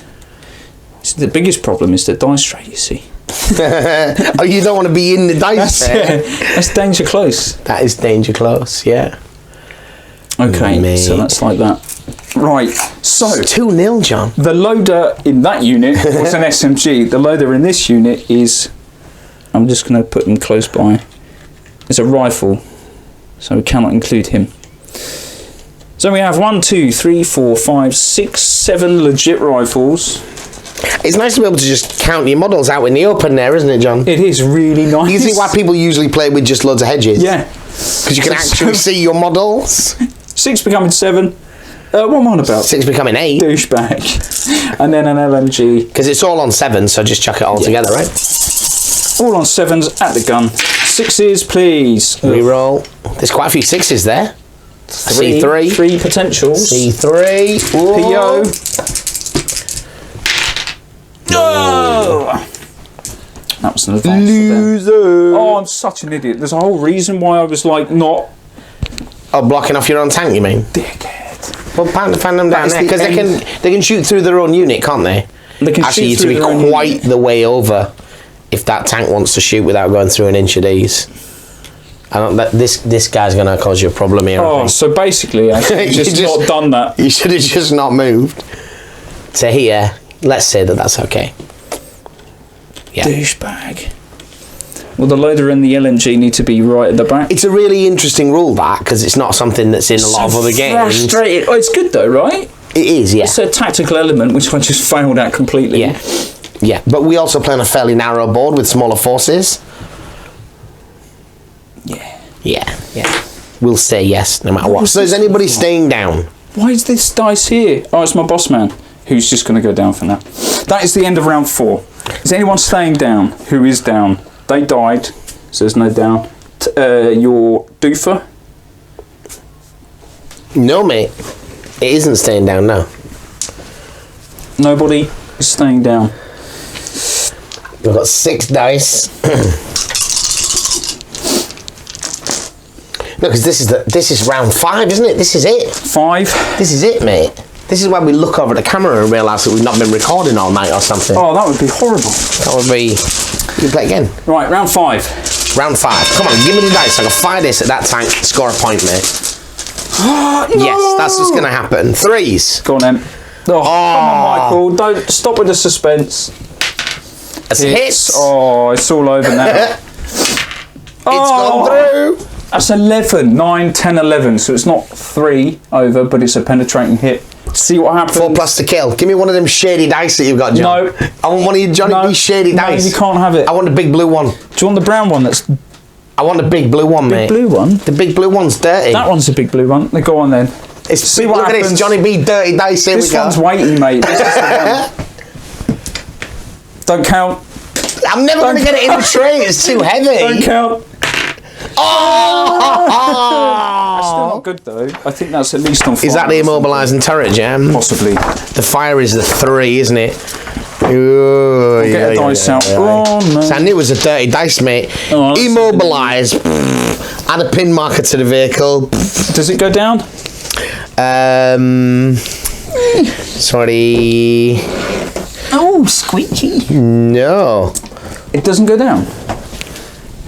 So the biggest problem is the dice tray, you see. Oh, you don't want to be in the dice tray? That's danger close. That is danger close, yeah. Okay, so that's like that. Right, so... It's 2-0, John. The loader in that unit was an SMG. The loader in this unit is... I'm just going to put them close by. It's a rifle, so we cannot include him. So we have 1, 2, 3, 4, 5, 6, 7 legit rifles. It's nice to be able to just count your models out in the open there, isn't it, John? It is really nice. You see why people usually play with just loads of hedges? Yeah. Because you can actually see your models. 6 becoming 7. What am I on about? 6 becoming 8. Douchebag. And then an LMG. Because it's all on 7, so just chuck it all together, right? All on 7s at the gun. 6s, please. Reroll. There's quite a few 6s there. 3. C3. 3 potentials. C3. PO. No! That was an advance. Loser. Oh, I'm such an idiot. There's a whole reason why I was like not... Oh, blocking off your own tank, you mean? Dickhead. Well, fan them down there, because they can shoot through their own unit, can't they? They can actually, you have to be quite the way over if that tank wants to shoot without going through an inch of these. I don't. This guy's going to cause you a problem here. Oh, so basically, I should have just not done that. You should have just not moved to here. Let's say that's okay. Yeah. Douchebag. Well, the loader and the LMG need to be right at the back. It's a really interesting rule, that, because it's not something that's in a lot of other games. Frustrating. Oh, it's good though, right? It is, yeah. It's a tactical element which I just failed at completely. Yeah. Yeah, but we also play on a fairly narrow board with smaller forces. Yeah. We'll say yes, no matter what. So is anybody staying down? Why is this dice here? Oh, it's my boss man, who's just going to go down for now. That is the end of round 4. Is anyone staying down? Who is down? They died, so there's no down. Your doofer? No, mate. It isn't staying down, no. Nobody is staying down. We've got 6 dice. No, because this is round 5, isn't it? This is it. 5. This is it, mate. This is where we look over the camera and realise that we've not been recording all night or something. Oh, that would be horrible. That would be... You play again. Right, round 5. Round 5. Come on, give me the dice. I can fire this at that tank, score a point, mate. No! Yes, that's what's going to happen. 3s. Go on then. Oh, come on, Michael. Don't stop with the suspense. That's hits. Oh, it's all over now. It's gone through. That's 11, 9, 10, 11. So it's not 3 over, but it's a penetrating hit. See what happens. 4 plus to kill. Give me one of them shady dice that you've got, John. No. I want one of your Johnny B shady dice. No, you can't have it. I want the big blue one. Do you want the brown one that's... I want the big blue one, mate. Blue one? The big blue one's dirty. That one's a big blue one. Go on then. See what happens. Look at this, Johnny B dirty dice. Here this we go. one's weighty, mate. This is the one. Don't count. I'm never going to get it in the tray. It's too heavy. Don't count. Oh! That's still not good though. I think that's at least on 5. Is that the immobilising turret jam? Possibly. The fire is the 3, isn't it? Ooh, Get a dice out. Oh no. So I knew it was a dirty dice, mate. Oh, Immobilise. Add a pin marker to the vehicle. Does it go down? Sorry. Oh, squeaky. No. It doesn't go down.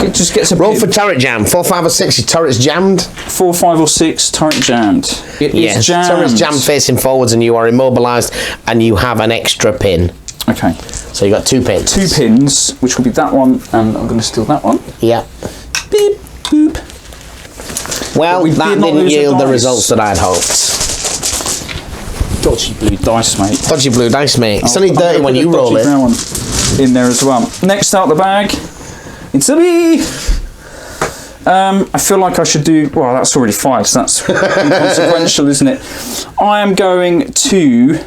It just gets a roll pin. for turret jam. 4, 5 or 6. Your turret's jammed. 4, 5 or 6. Turret jammed. It is jammed. Turret's jammed facing forwards, and you are immobilised, and you have an extra pin. Okay. So you got 2 pins. 2 pins, which will be that one, and I'm going to steal that one. Yeah. Beep, boop. Well, that didn't yield the results that I'd hoped. Dodgy blue dice, mate. Dodgy blue dice, mate. It's only dirty when you roll it. Brown one in there as well. Next out the bag, it's a me. I feel like I should do. Well, that's already 5, so that's inconsequential, isn't it? I am going to.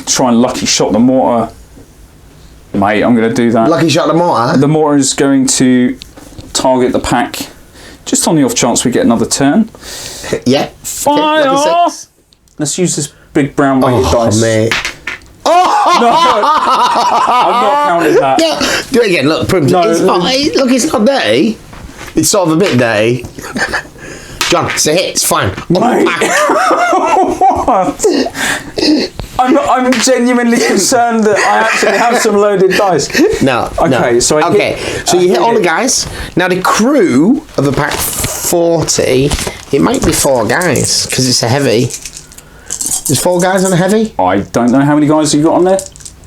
Try and lucky shot the mortar. Mate, I'm going to do that. Lucky shot the mortar? The mortar is going to target the pack, just on the off chance we get another turn. Yeah. Fire! Okay, let's use this big brown weighted dice. Mate. Oh! No! I'm not counting that. Yeah. Do it again, look. No, look, it's not dirty. It's sort of a bit dirty. John, it's a hit, it's fine. What? I'm genuinely concerned that I actually have some loaded dice. No. Okay, no. so so you hit all the guys. Now the crew of a pack 40, it might be 4 guys because it's a heavy. There's 4 guys on a heavy. I don't know how many guys you got on there.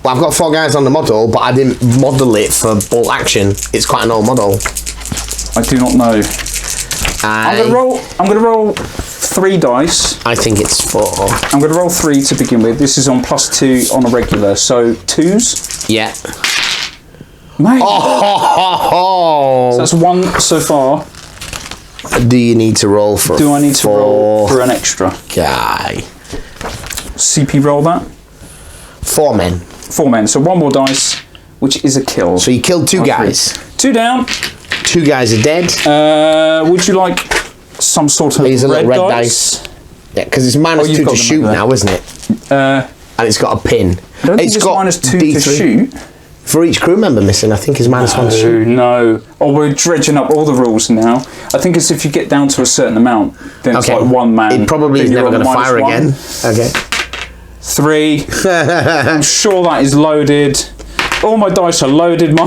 Well, I've got 4 guys on the model, but I didn't model it for bolt action. It's quite an old model. I do not know. I'm gonna roll 3 dice. I think it's 4. I'm gonna roll 3 to begin with. This is on +2 on a regular, so 2s. Yeah. Mate. Oh. So that's 1 so far. Do you need to roll for? Do I need to roll for an extra guy? CP roll that. 4 men. 4 men. So 1 more dice, which is a kill. So you killed 2 guys. 2 down. 2 guys are dead. Would you like some sort of red dice? Yeah, because it's -2 to shoot now, isn't it? And it's got a pin. I don't think it's got -2 to shoot. For each crew member missing, I think it's -1 to shoot. No. Oh, we're dredging up all the rules now. I think it's if you get down to a certain amount, then it's like 1 man. It probably is never going to fire -1. again. Okay. 3. I'm sure that is loaded. All my dice are loaded,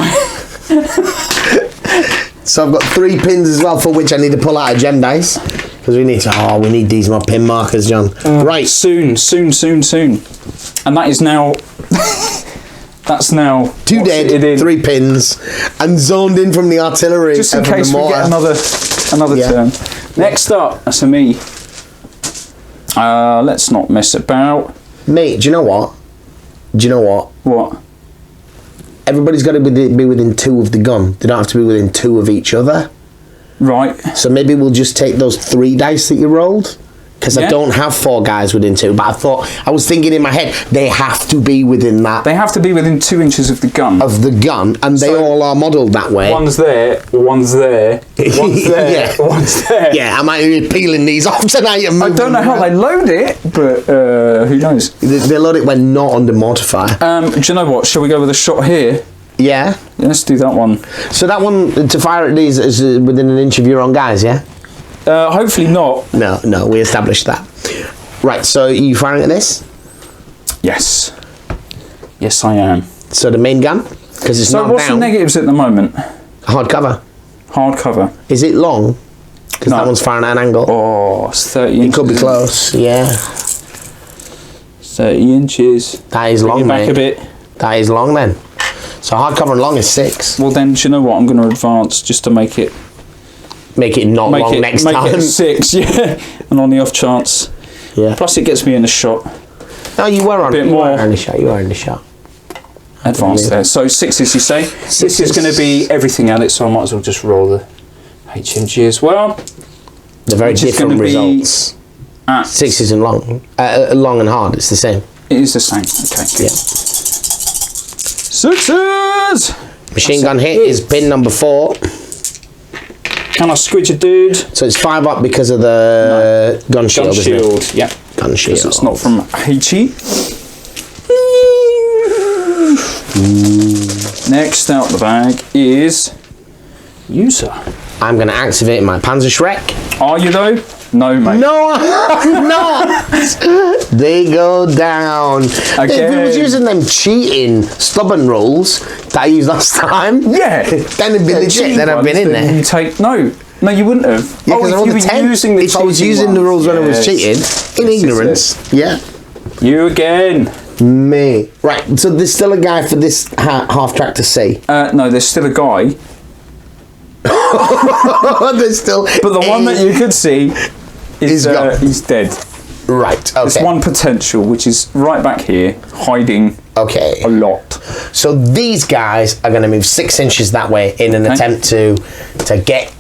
So I've got 3 pins as well, for which I need to pull out a gem dice. Because we need to, we need these more pin markers, John. Right. Soon. And that is now, that's now 2 dead, 3 pins, and zoned in from the artillery. Just in case we get another turn. Next up, that's a me. Let's not mess about. Mate, do you know what? What? everybody's got to be within 2 of the gun. They don't have to be within 2 of each other. Right. So maybe we'll just take those 3 dice that you rolled. Because I don't have 4 guys within 2, but I was thinking in my head, they have to be within that. They have to be within 2 inches of the gun. And they all are modelled that way. One's there, one's there, one's there, yeah. one's there. Yeah, I might be peeling these off tonight. And I don't know how they load it, but who knows? They load it when not under mortar fire. Do you know what? Shall we go with a shot here? Yeah. Let's do that one. So that one, to fire at these, is within an inch of your own guys, yeah? Hopefully not. No, we established that. Right, so are you firing at this? Yes. Yes, I am. So the main gun? Because it's not down. So what's the negatives at the moment? Hard cover. Hard cover. Is it long? Because that one's firing at an angle. Oh, it's 30 inches. It could be close, yeah. 30 inches. That is long, mate. Back a bit. That is long then. So hard cover and long is 6. Well then, do you know what? I'm going to advance just to make it not long next time. Make it 6, yeah. And on the off chance. Yeah. Plus it gets me in a shot. No, you were in the shot. Advance there. So 6s, you say? This is going to be everything at it, so I might as well just roll the HMG as well. They're very different results. 6s and long. Long and hard, it's the same. It is the same. Okay. Yeah. 6s! Machine gun hit is pin number 4. Can I squidge a dude? So it's 5 up because of the gun shield, Gun isn't shield, it? yeah. Gun shield. It's not from HE. Next out the bag is user. I'm going to activate my Panzerschreck. Are you though? No, mate. No, I'm not. They go down. Again. If we was using them cheating stubborn rules that I used last time, Yeah. then it'd be legit. Then I've been in there. You take no, you wouldn't have. Yeah, if I you were using the if I was using the rules when I was cheating, in ignorance. Yeah. You again. Me. Right. So there's still a guy for this half track to see. No, there's still a guy. There's still. But the one that you could see is he's dead. Right. Okay. There's one potential, which is right back here, hiding. Okay. A lot. So these guys are going to move 6 inches that way in an attempt to get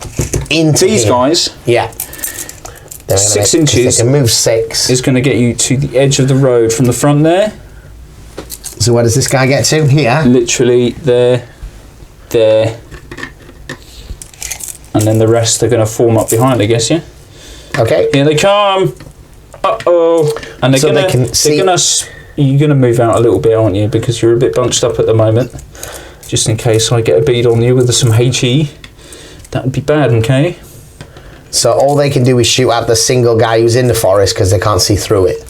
into these guys. Yeah. 6 inches. They can move 6. Is going to get you to the edge of the road from the front there. So where does this guy get to? Here. Literally there, and then the rest are going to form up behind, I guess. Yeah. Okay. Here they come. And you're gonna move out a little bit, aren't you? Because you're a bit bunched up at the moment. Just in case I get a bead on you with some HE, that would be bad. Okay. So all they can do is shoot at the single guy who's in the forest because they can't see through it.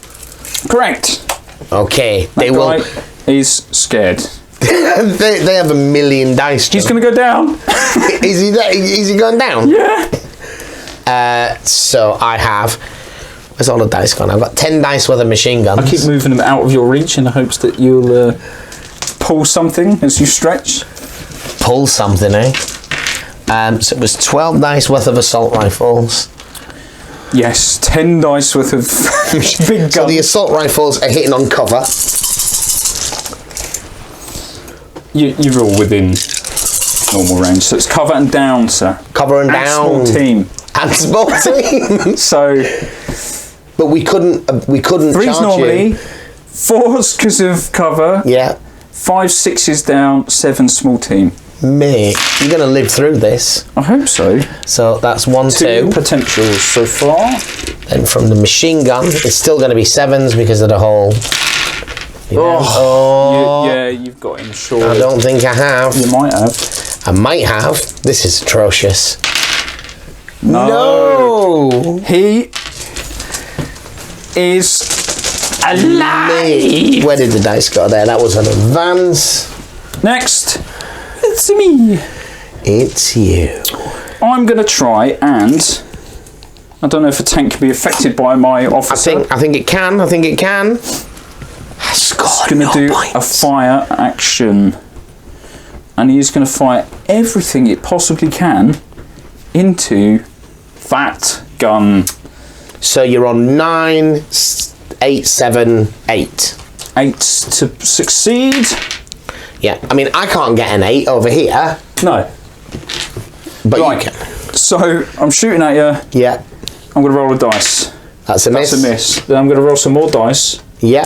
Correct. Okay. He's scared. they have a million dice. He's gonna go down. Is he going down? Yeah. So I have. Where's all the dice gone? I've got 10 dice worth of machine guns. I keep moving them out of your reach in the hopes that you'll pull something as you stretch. Pull something, eh? So it was 12 dice worth of assault rifles. Yes, 10 dice worth of big guns. So the assault rifles are hitting on cover. You're all within normal range. So it's cover and down, sir. Cover and down. Small team. And small team. So, but we couldn't 3s charge normally, you. 4s because of cover. Yeah. 5, 6s down, 7 small team. Mate, you're gonna live through this. I hope so. So that's 1, 2 potentials so far. Then from the machine gun, it's still gonna be 7s because of the whole. You've got him short. I don't think I have. You might have. I might have. This is atrocious. No. He is alive. Where did the dice go there? That was an advance. Next, it's me. It's you. I'm going to try and... I don't know if a tank can be affected by my officer. I think it can. I think it can. He's going to do a fire action. And he's going to fire everything it possibly can into that gun. So you're on 9, 8, 7, 8. 8 to succeed. Yeah, I mean, I can't get an 8 over here, No. but Right. you can. So I'm shooting at you. Yeah, I'm going to roll a dice. that's a miss. That's a miss. Then I'm going to roll some more dice. Yeah.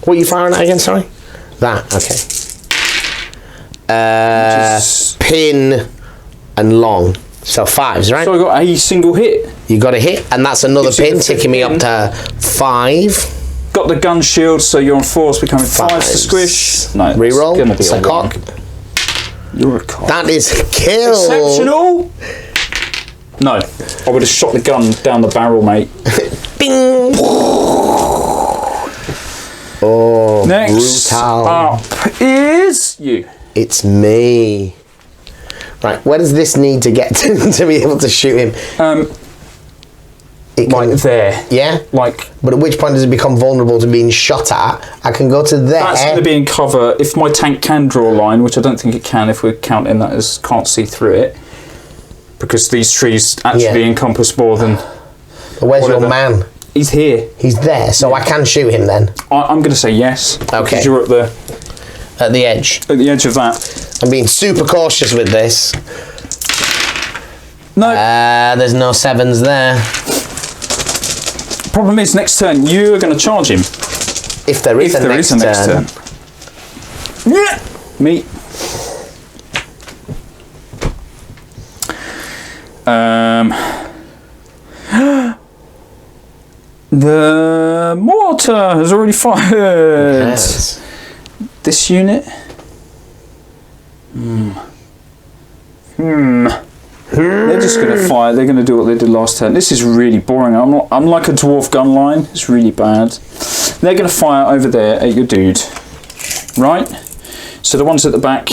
What are you firing at again, sorry? That, okay. Pin and long. So 5s, right? So I got a single hit. You got a hit, and that's another Gives you pin, the fifth taking me up pin. to 5. Got the gun shield, so you're on 4s, becoming 5s to Fives. squish. No, it's Reroll. gonna be It's a a cock. one. You're a cock. That is a kill. Exceptional. No, I would have shot the gun down the barrel, mate. Bing. Oh, Next brutal. up is you. It's me. Right, where does this need to get to be able to shoot him? It Like there. Yeah? Like, But at which point does it become vulnerable to being shot at? I can go to there. that's going to be in cover. If my tank can draw a line, which I don't think it can if we're counting that as can't see through it, because these trees actually encompass more than... But where's whatever. your man? He's here. He's there, so I can shoot him then. I'm going to say yes. Okay. Because you're at At the edge. the edge of that. I'm being super cautious with this. No. There's no 7s there. Problem is, next turn, you're going to charge him. If there is, If there is a next turn. Yeah. Me. The mortar has already fired. Yes. This unit. They're just going to fire. They're going to do what they did last turn. This is really boring. I'm like a dwarf gun line. It's really bad. They're going to fire over there at your dude. Right? So the ones at the back.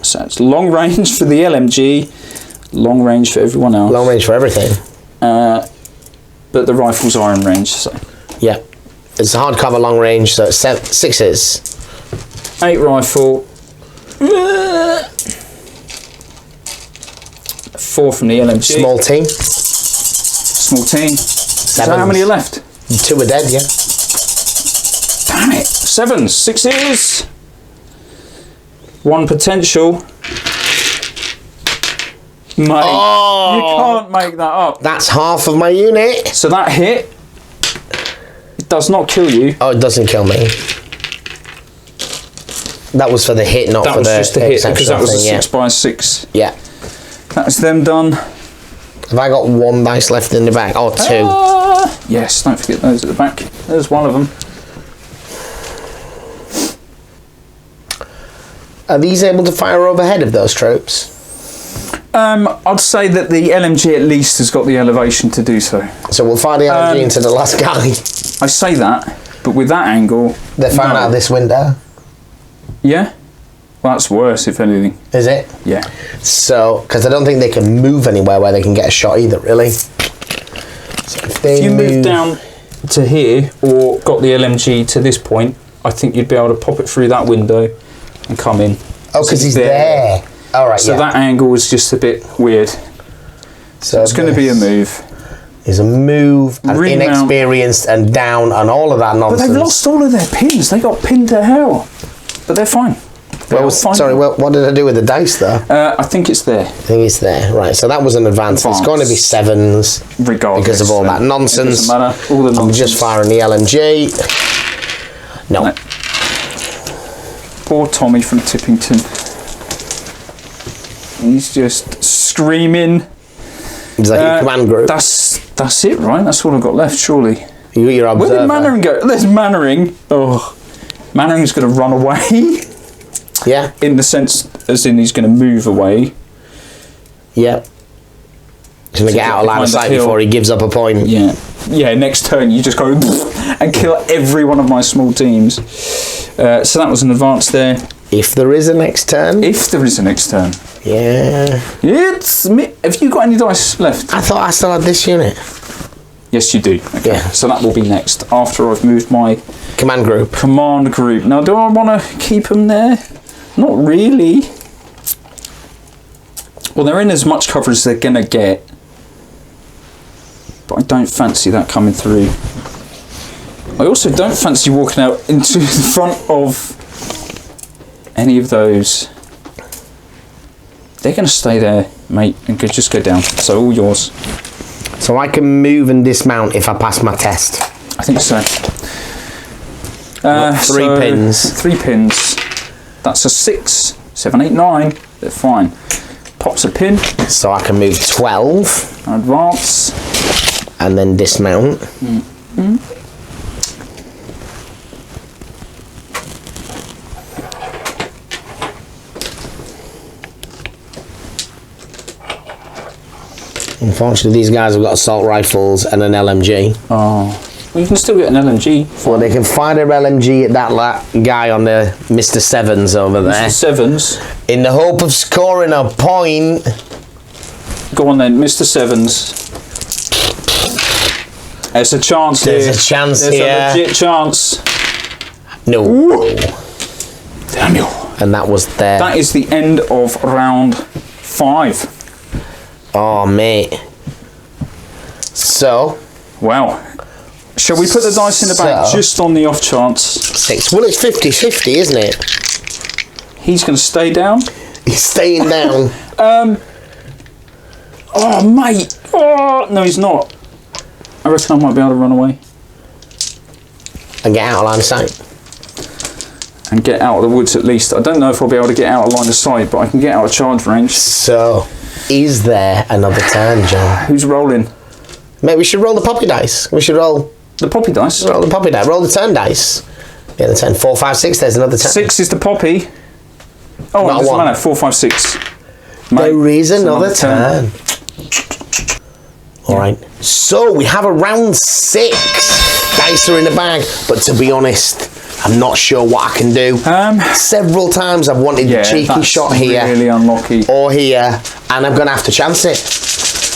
So it's long range for the LMG, long range for everyone else. Long range for everything. But the rifles are in range. So Yeah. It's a hardcover long range, so it's 6s. 8 rifle. 4 from the LMG. Small team. Small team. So how many are left? 2 are dead, yeah. Damn it. 7s, 6s. 1 potential. Mate, you can't make that up. That's half of my unit. So that hit, it does not kill you. Oh, it doesn't kill me. That was for the hit, not That for was the just a hit because that was a thing, 6x6. Yeah. That's them done. Have I got 1 dice left in the back? Or 2? Yes, don't forget those at the back. There's one of them. Are these able to fire overhead of those troops? I'd say that the LMG at least has got the elevation to do so. So we'll fire the LMG into the last guy. I say that, but with that angle... They're firing out of this window. Yeah? Well, that's worse, if anything. Is it? Yeah. So, because I don't think they can move anywhere where they can get a shot either, really. So If you move down to here, or got the LMG to this point, I think you'd be able to pop it through that window and come in. Oh, because he's there. All right, So yeah. that angle is just a bit weird. So it's going to be a move. Is a move, and Remount. inexperienced, and down, and all of that But nonsense. they've lost all of their pins. They got pinned to hell. But they're fine. Sorry, what did I do with the dice, though? I think it's there. I think it's there. Right, so that was an advance. It's going to be 7s. Regardless. Because of all that nonsense. It doesn't matter. All the I'm nonsense. just firing the LMG. No. Poor Tommy from Tippington. He's just screaming. Is that your command group? That's it, right? That's all I've got left, surely. You got your observer. Where did Mannering go? There's Mannering. Oh, Mannering's going to run away. Yeah. In the sense, as in he's going to move away. Yeah. He's going to get out of line of sight before he gives up a point. Yeah. Yeah, next turn you just go and kill every one of my small teams. So that was an advance there. If there is a next turn. If there is a next turn. Yeah. It's me. Have you got any dice left? I thought I still had this unit. Yes, you do. Okay. Yeah. So that will be next after I've moved my Command group. command group. Now, do I want to keep them there? Not really. Well, they're in as much cover as they're going to get. But I don't fancy that coming through. I also don't fancy walking out into the front of any of those. They're going to stay there, mate, and could just go down. So all yours. So I can move and dismount if I pass my test. I think so. Three pins. 3 pins. That's a 6, 7, 8, 9. They're fine. Pops a pin. So I can move 12. Advance. And then dismount. Unfortunately, these guys have got assault rifles and an LMG. Oh. Well, you can still get an LMG. Well, they can fire their LMG at that guy on the Mr. Sevens over there. Mr. Sevens. In the hope of scoring a point. Go on then, Mr. Sevens. There's a chance here. There's a chance There's here. a legit chance. No. Ooh. Daniel. And that was there. That is the end of round 5. Oh, mate. So. Wow. Shall we put the dice in the bag just on the off chance? 6. Well, it's 50-50, isn't it? He's going to stay down. He's staying down. Oh, mate. Oh, no, he's not. I reckon I might be able to run away. And get out of line of sight. And get out of the woods at least. I don't know if I'll be able to get out of line of sight, but I can get out of charge range. So, is there another turn, John? Who's rolling? Mate, we should roll the poppy dice. We should roll the poppy dice. Roll the poppy dice. Roll the turn dice. Yeah, the 10. 4, 5, 6. There's another 10. 6 is the poppy. Oh, not it doesn't matter. 4, 5, 6. Mate, there is another turn. Alright. So, we have a round 6. Dice are in the bag. But to be honest, I'm not sure what I can do. Several times I've wanted the cheeky shot here. Really unlucky. Or here. And I'm going to have to chance it.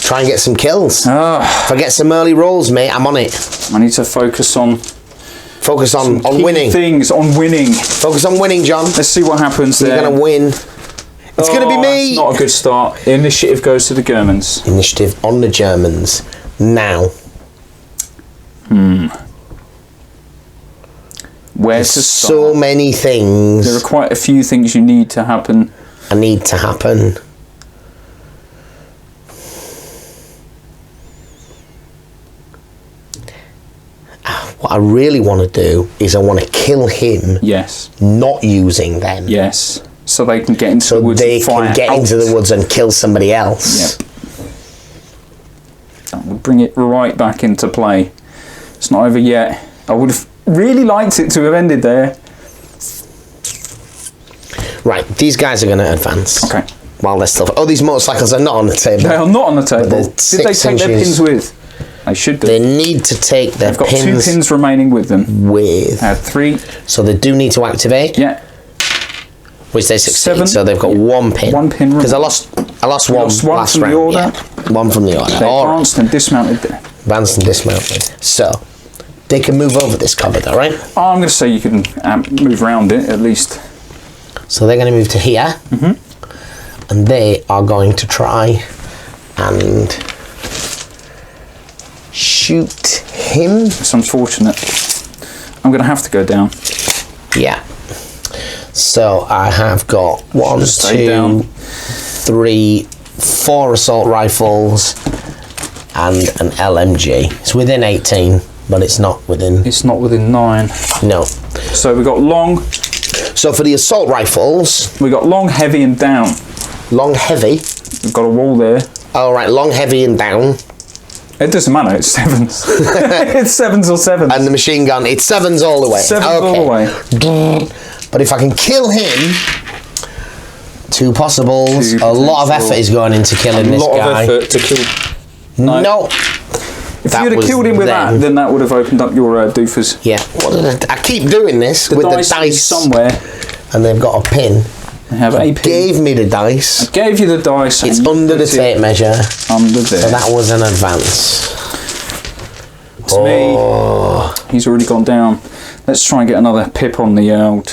Try and get some kills. If I get some early rolls, mate, I'm on it. I need to focus on winning. On winning. Focus on winning, John. Let's see what happens there. You're going to win. It's going to be me. It's not a good start. Initiative goes to the Germans. Initiative on the Germans. Now. Where to start? So many things. There are quite a few things you need to happen. What I really want to do is I want to kill him. Yes. Not using them. Yes. So they can get into the woods and fire into the woods and kill somebody else. Yep. That would bring it right back into play. It's not over yet. I would have really liked it to have ended there. Right, these guys are going to advance. Okay. While they're still... Oh, these motorcycles are not on the table. They are not on the table. Did they take their pins with? They should do. They need to take their pins... They've got 2 pins remaining with them. With... I had 3. So they do need to activate. Yeah. Which they succeed. 7. So they've got 1 pin. 1 pin. Because I lost one last round. Order. Yeah. 1 from the order. They advanced and dismounted there. Advanced and dismounted. So they can move over this cover, though, right? Oh, I'm going to say you can move around it at least. So they're going to move to here. And they are going to try and shoot him. It's unfortunate. I'm going to have to go down. Yeah. So I have got 1, 2, 3, 4 assault rifles and an LMG. It's within 18, but it's not within... It's not within 9. No. So we've got long... So for the assault rifles... We've got long, heavy and down. Long, heavy? We've got a wall there. Oh, right, long, heavy and down. It doesn't matter, it's 7s. It's 7s or 7s. And the machine gun, it's 7s all the way. 7s all the way. But if I can kill him, 2 possibles. A lot of effort is going into killing this guy. A lot of effort to kill. No. If you'd have killed him with that, then that would have opened up your doofers. Yeah. I keep doing this with the dice somewhere. And they've got a pin. They have a pin. Gave me the dice. I gave you the dice. It's under the tape measure. Under there. So that was an advance. It's me. He's already gone down. Let's try and get another pip on the old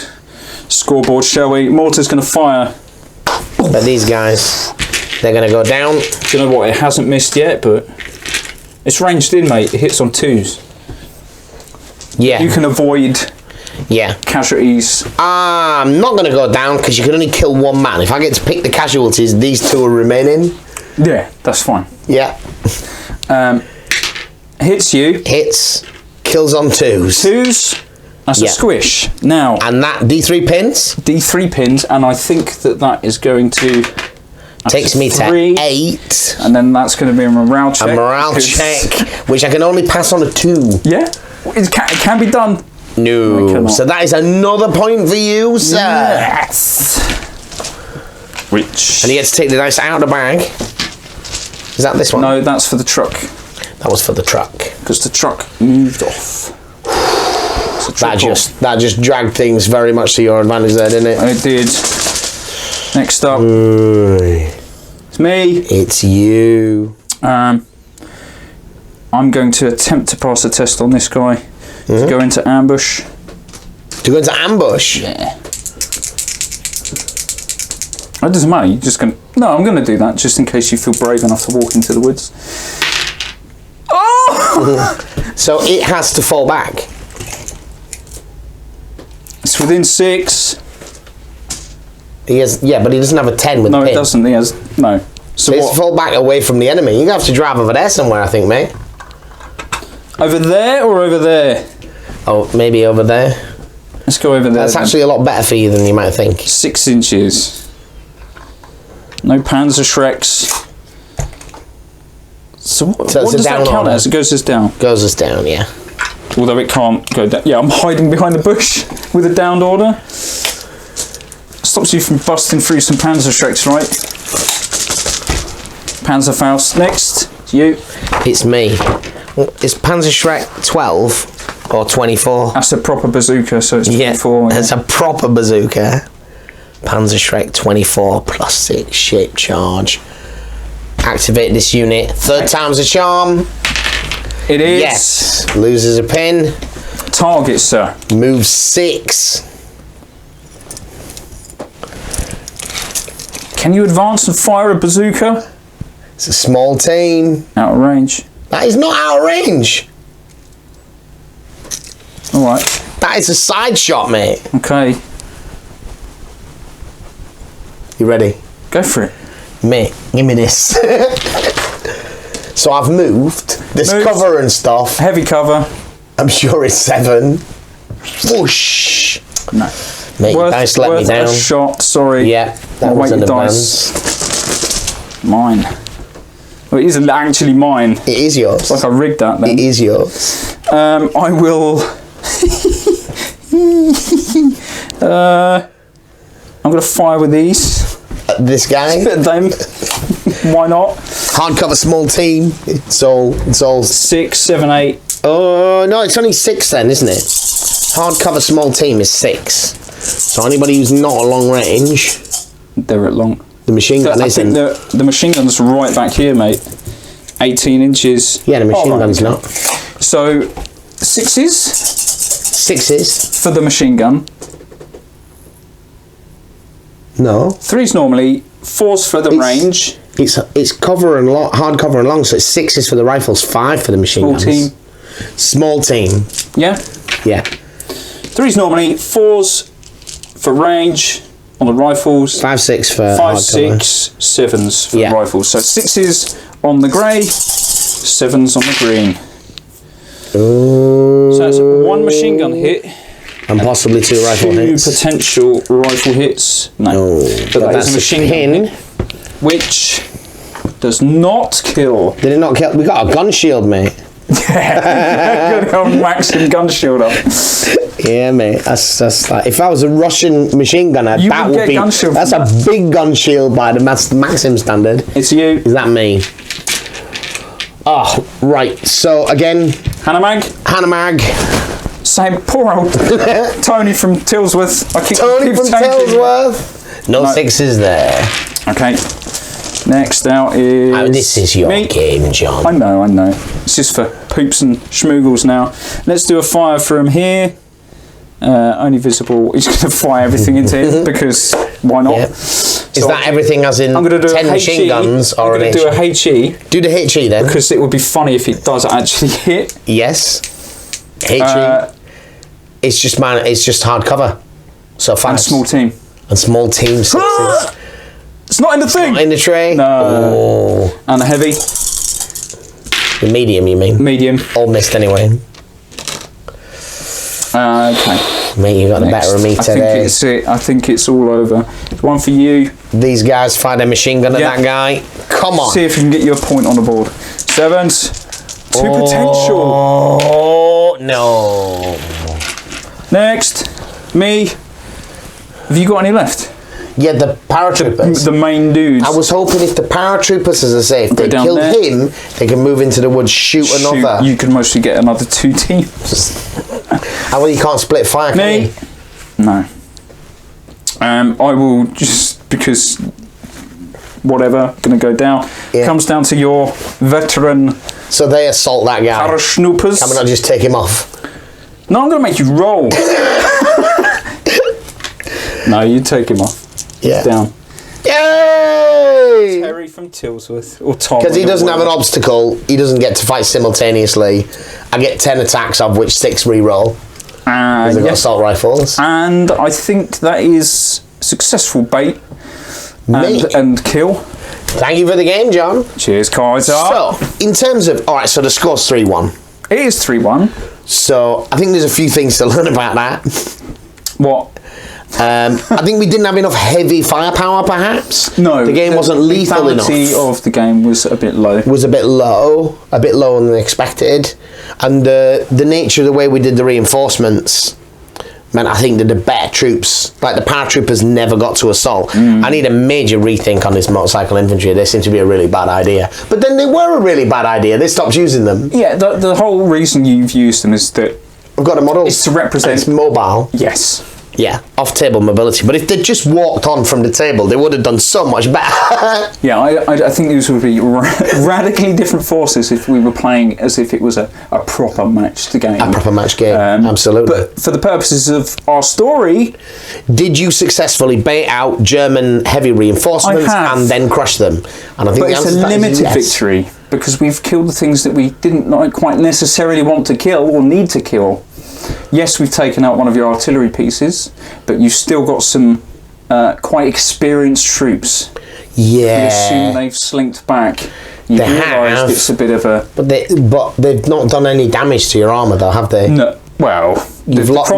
scoreboard, shall we? Mortar's going to fire. But these guys, they're going to go down. Do you know what? It hasn't missed yet, but it's ranged in, mate. It hits on 2s. Yeah. You can avoid casualties. I'm not going to go down because you can only kill one man. If I get to pick the casualties, these two are remaining. Yeah, that's fine. Yeah. Hits you. Hits. Kills on 2s. 2s. That's a squish. Now. And that D3 pins? D3 pins, and I think that is going to... Takes me to 8. And then that's going to be a morale check. A morale check, which I can only pass on a 2. Yeah. It can be done. No. So that is another point for you, sir. Yes. Which? And he gets to take the dice out of the bag. Is that this one? No, that's for the truck. That was for the truck. Because the truck moved off. That just dragged things very much to your advantage there, didn't it? It did. Next up, it's me. It's you. I'm going to attempt to pass a test on this guy. To go into ambush. To go into ambush? Yeah. It doesn't matter. You're just going. No, I'm going to do that just in case you feel brave enough to walk into the woods. Oh! So it has to fall back. It's within 6. He has, but he doesn't have a 10 with the pin. No, it doesn't. He has no. So it's fall back away from the enemy. You have to drive over there somewhere, I think, mate. Over there or over there? Oh, maybe over there. Let's go over there. That's actually a lot better for you than you might think. 6 inches. No Panzer Shreks. So what does that count as? It goes as down. Goes as down, yeah. Although it can't go down. Yeah, I'm hiding behind the bush with a downed order. Stops you from busting through some Panzer Shreks, right? Panzerfaust. Next, it's you. It's me. Is Panzer Shrek 12 or 24? That's a proper bazooka, so it's 24. Yeah, it's a proper bazooka. Panzer Shrek 24 plus 6 shape charge. Activate this unit. 3rd time's a charm. It is. Yes. Loses a pin. Target, sir. Moves 6. Can you advance and fire a bazooka? It's a small team. Out of range. That is not out of range. Alright. That is a side shot, mate. Okay. You ready? Go for it. Mate, give me this. So I've moved. There's cover and stuff. Heavy cover. I'm sure it's 7. Whoosh. No. Mate, dice let me down. A shot, sorry. Yeah, that was an advance. Mine. Well, it isn't actually mine. It is yours. It's like I rigged that then. It is yours. I will... I'm going to fire with these. This guy? Them. Why not? Hardcover small team. It's all 6, 7, 8. Oh, no, it's only 6 then, isn't it? Hardcover small team is 6. So anybody who's not at long range... They're at long. The machine gun isn't. The machine gun's right back here, mate. 18 inches. Yeah, the machine gun's not. So, 6s? 6s. For the machine gun. No. 3's normally, 4's for the range. It's cover and long, hard cover and long, so it's 6s for the rifles, 5 for the machine guns. Small team. Yeah? Yeah. 3's normally, 4's for range on the rifles. 5, 6 for 5, 6, 7's for the rifles. So 6's on the grey, 7's on the green. Ooh. So that's 1 machine gun hit. And possibly 2 rifle hits. 2 potential rifle hits. No. But that is a machine gun hit, which does not kill. Did it not kill? We got a gun shield, mate. Yeah. Good old Maxim gun shield up. Yeah, mate. That's like, if I was a Russian machine gunner, that would be. That's a big gun shield by the Maxim standard. It's you. Is that me? Oh, right. So again, Hanamag. Same poor old Tony from Tilsworth. Tony from Tilsworth. No 6s there. Okay. Next out is. Oh, this is your game, John. I know. This is for poops and schmoogles now. Let's do a fire from here. Only visible. He's going to fire everything into him because why not? Yep. Is that everything as in 10 machine guns or I'm going to do a HE? Do the HE then. Because it would be funny if it does actually hit. Yes. HE. It's just hardcover. So fast. And small team. And small team sixes. It's not in the thing. Not in the tray. No. Oh. And a heavy. The medium, you mean? Medium. All missed anyway. Okay. Mate, you got the better of me today. I think it's all over. One for you. These guys fired a machine gun at that guy. Come on. See if you can get your point on the board. Sevens. Two potential. Oh, no. Next. Me. Have you got any left? Yeah, the paratroopers. The main dudes. I was hoping if the paratroopers, as I say, if they killed him, they can move into the woods, shoot another. You can mostly get another 2 teams. Well, you can't split fire, can you? No. I will just, because whatever, going to go down. Yeah. Comes down to your veteran. So they assault that guy. Parasnoopers. Can we not just take him off? No, I'm going to make you roll. No, you take him off. Yeah. Down. Yay! Terry from Tilsworth. Or Tom. Because he doesn't have an obstacle, he doesn't get to fight simultaneously. I get 10 attacks, of which 6 re-roll. Because I've got assault rifles. And I think that is successful bait and kill. Thank you for the game, John. Cheers, Kaiser. So, in terms of... Alright, so the score's 3-1. It is 3-1. So, I think there's a few things to learn about that. What? I think we didn't have enough heavy firepower, perhaps. No. The game wasn't lethal enough. The lethality of the game was a bit low. Was a bit lower than expected. And the nature of the way we did the reinforcements meant I think that the better troops, like the paratroopers, never got to assault. I need a major rethink on this motorcycle infantry. They seem to be a really bad idea. But then they were a really bad idea. They stopped using them. Yeah, the whole reason you've used them is that... I've got a model. It's to represent... It's mobile. Yes. Yeah, off-table mobility. But if they'd just walked on from the table, they would have done so much better. Yeah, I think these would be radically different forces if we were playing as if it was a proper matched game. A proper match game, absolutely. But for the purposes of our story... Did you successfully bait out German heavy reinforcements and then crush them? And I think it's a limited victory, because we've killed the things that we didn't quite necessarily want to kill or need to kill. Yes, we've taken out one of your artillery pieces, but you've still got some quite experienced troops. Yeah. We assume they've slinked back. You've realised it's a bit of a... But they've not done any damage to your armour, though, have they? No. Well, you've lost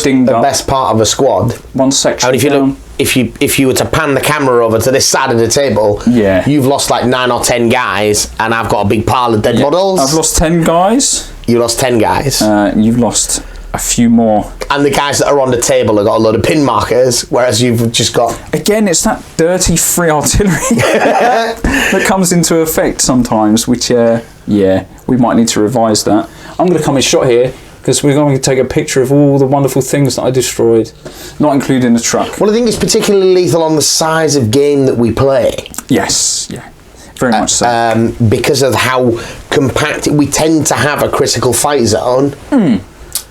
the best part of a squad. One section. And if you look, if you were to pan the camera over to this side of the table, you've lost like 9 or 10 guys, and I've got a big pile of dead models. I've lost 10 guys. You lost 10 guys. You've lost a few more. And the guys that are on the table have got a load of pin markers, whereas you've just got... Again, it's that dirty free artillery that comes into effect sometimes, which, we might need to revise that. I'm going to come in shot here, because we're going to take a picture of all the wonderful things that I destroyed, not including the truck. Well, I think it's particularly lethal on the size of game that we play. Yes, yeah. Very much so. Because of how compact we tend to have a critical fight zone.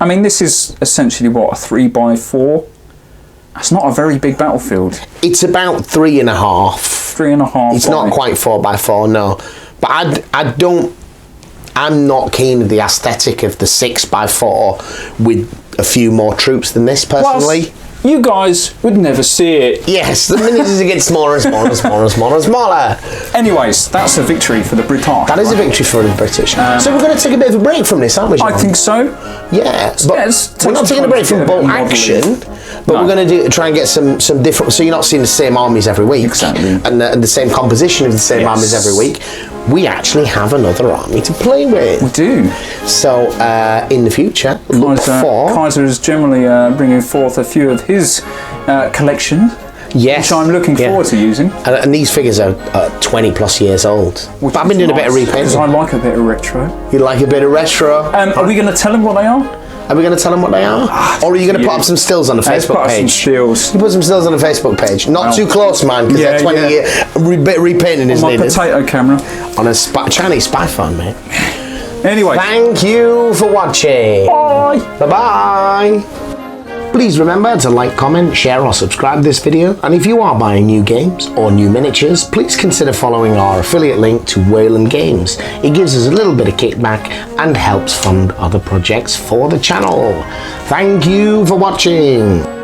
I mean, this is essentially what, a 3x4? That's not a very big battlefield. It's about 3.5. 3.5. It's not quite 4x4, no. But I'm not keen on the aesthetic of the 6x4 with a few more troops than this, personally. Plus, you guys would never see it. Yes, the minute as it gets smaller and smaller and smaller and smaller and smaller. Anyways, that's a victory for the British. That is a victory for the British. So we're going to take a bit of a break from this, aren't we, John? I think so. Yeah, but we're not taking a break from bolt action, but we're going to try and get some different... So you're not seeing the same armies every week. Exactly. And the same composition of the same armies every week. We actually have another army to play with. We do. So, in the future, look for... Kaiser is generally bringing forth a few of his collection, which I'm looking forward to using. And these figures are 20 plus years old. But I've been doing a bit of repainting. Because I like a bit of retro. You like a bit of retro? Are we going to tell them what they are? Are we going to tell them what they are? Or are you going to put up some stills on the Facebook page? Some stills. You put some stills on the Facebook page. Not too close, man, because that 20-year bit repainting is needed. On my potato camera. On a Chinese spy phone, mate. Anyway. Thank you for watching. Bye. Bye-bye. Please remember to like, comment, share or subscribe this video, and if you are buying new games or new miniatures, please consider following our affiliate link to Wayland Games. It gives us a little bit of kickback and helps fund other projects for the channel. Thank you for watching.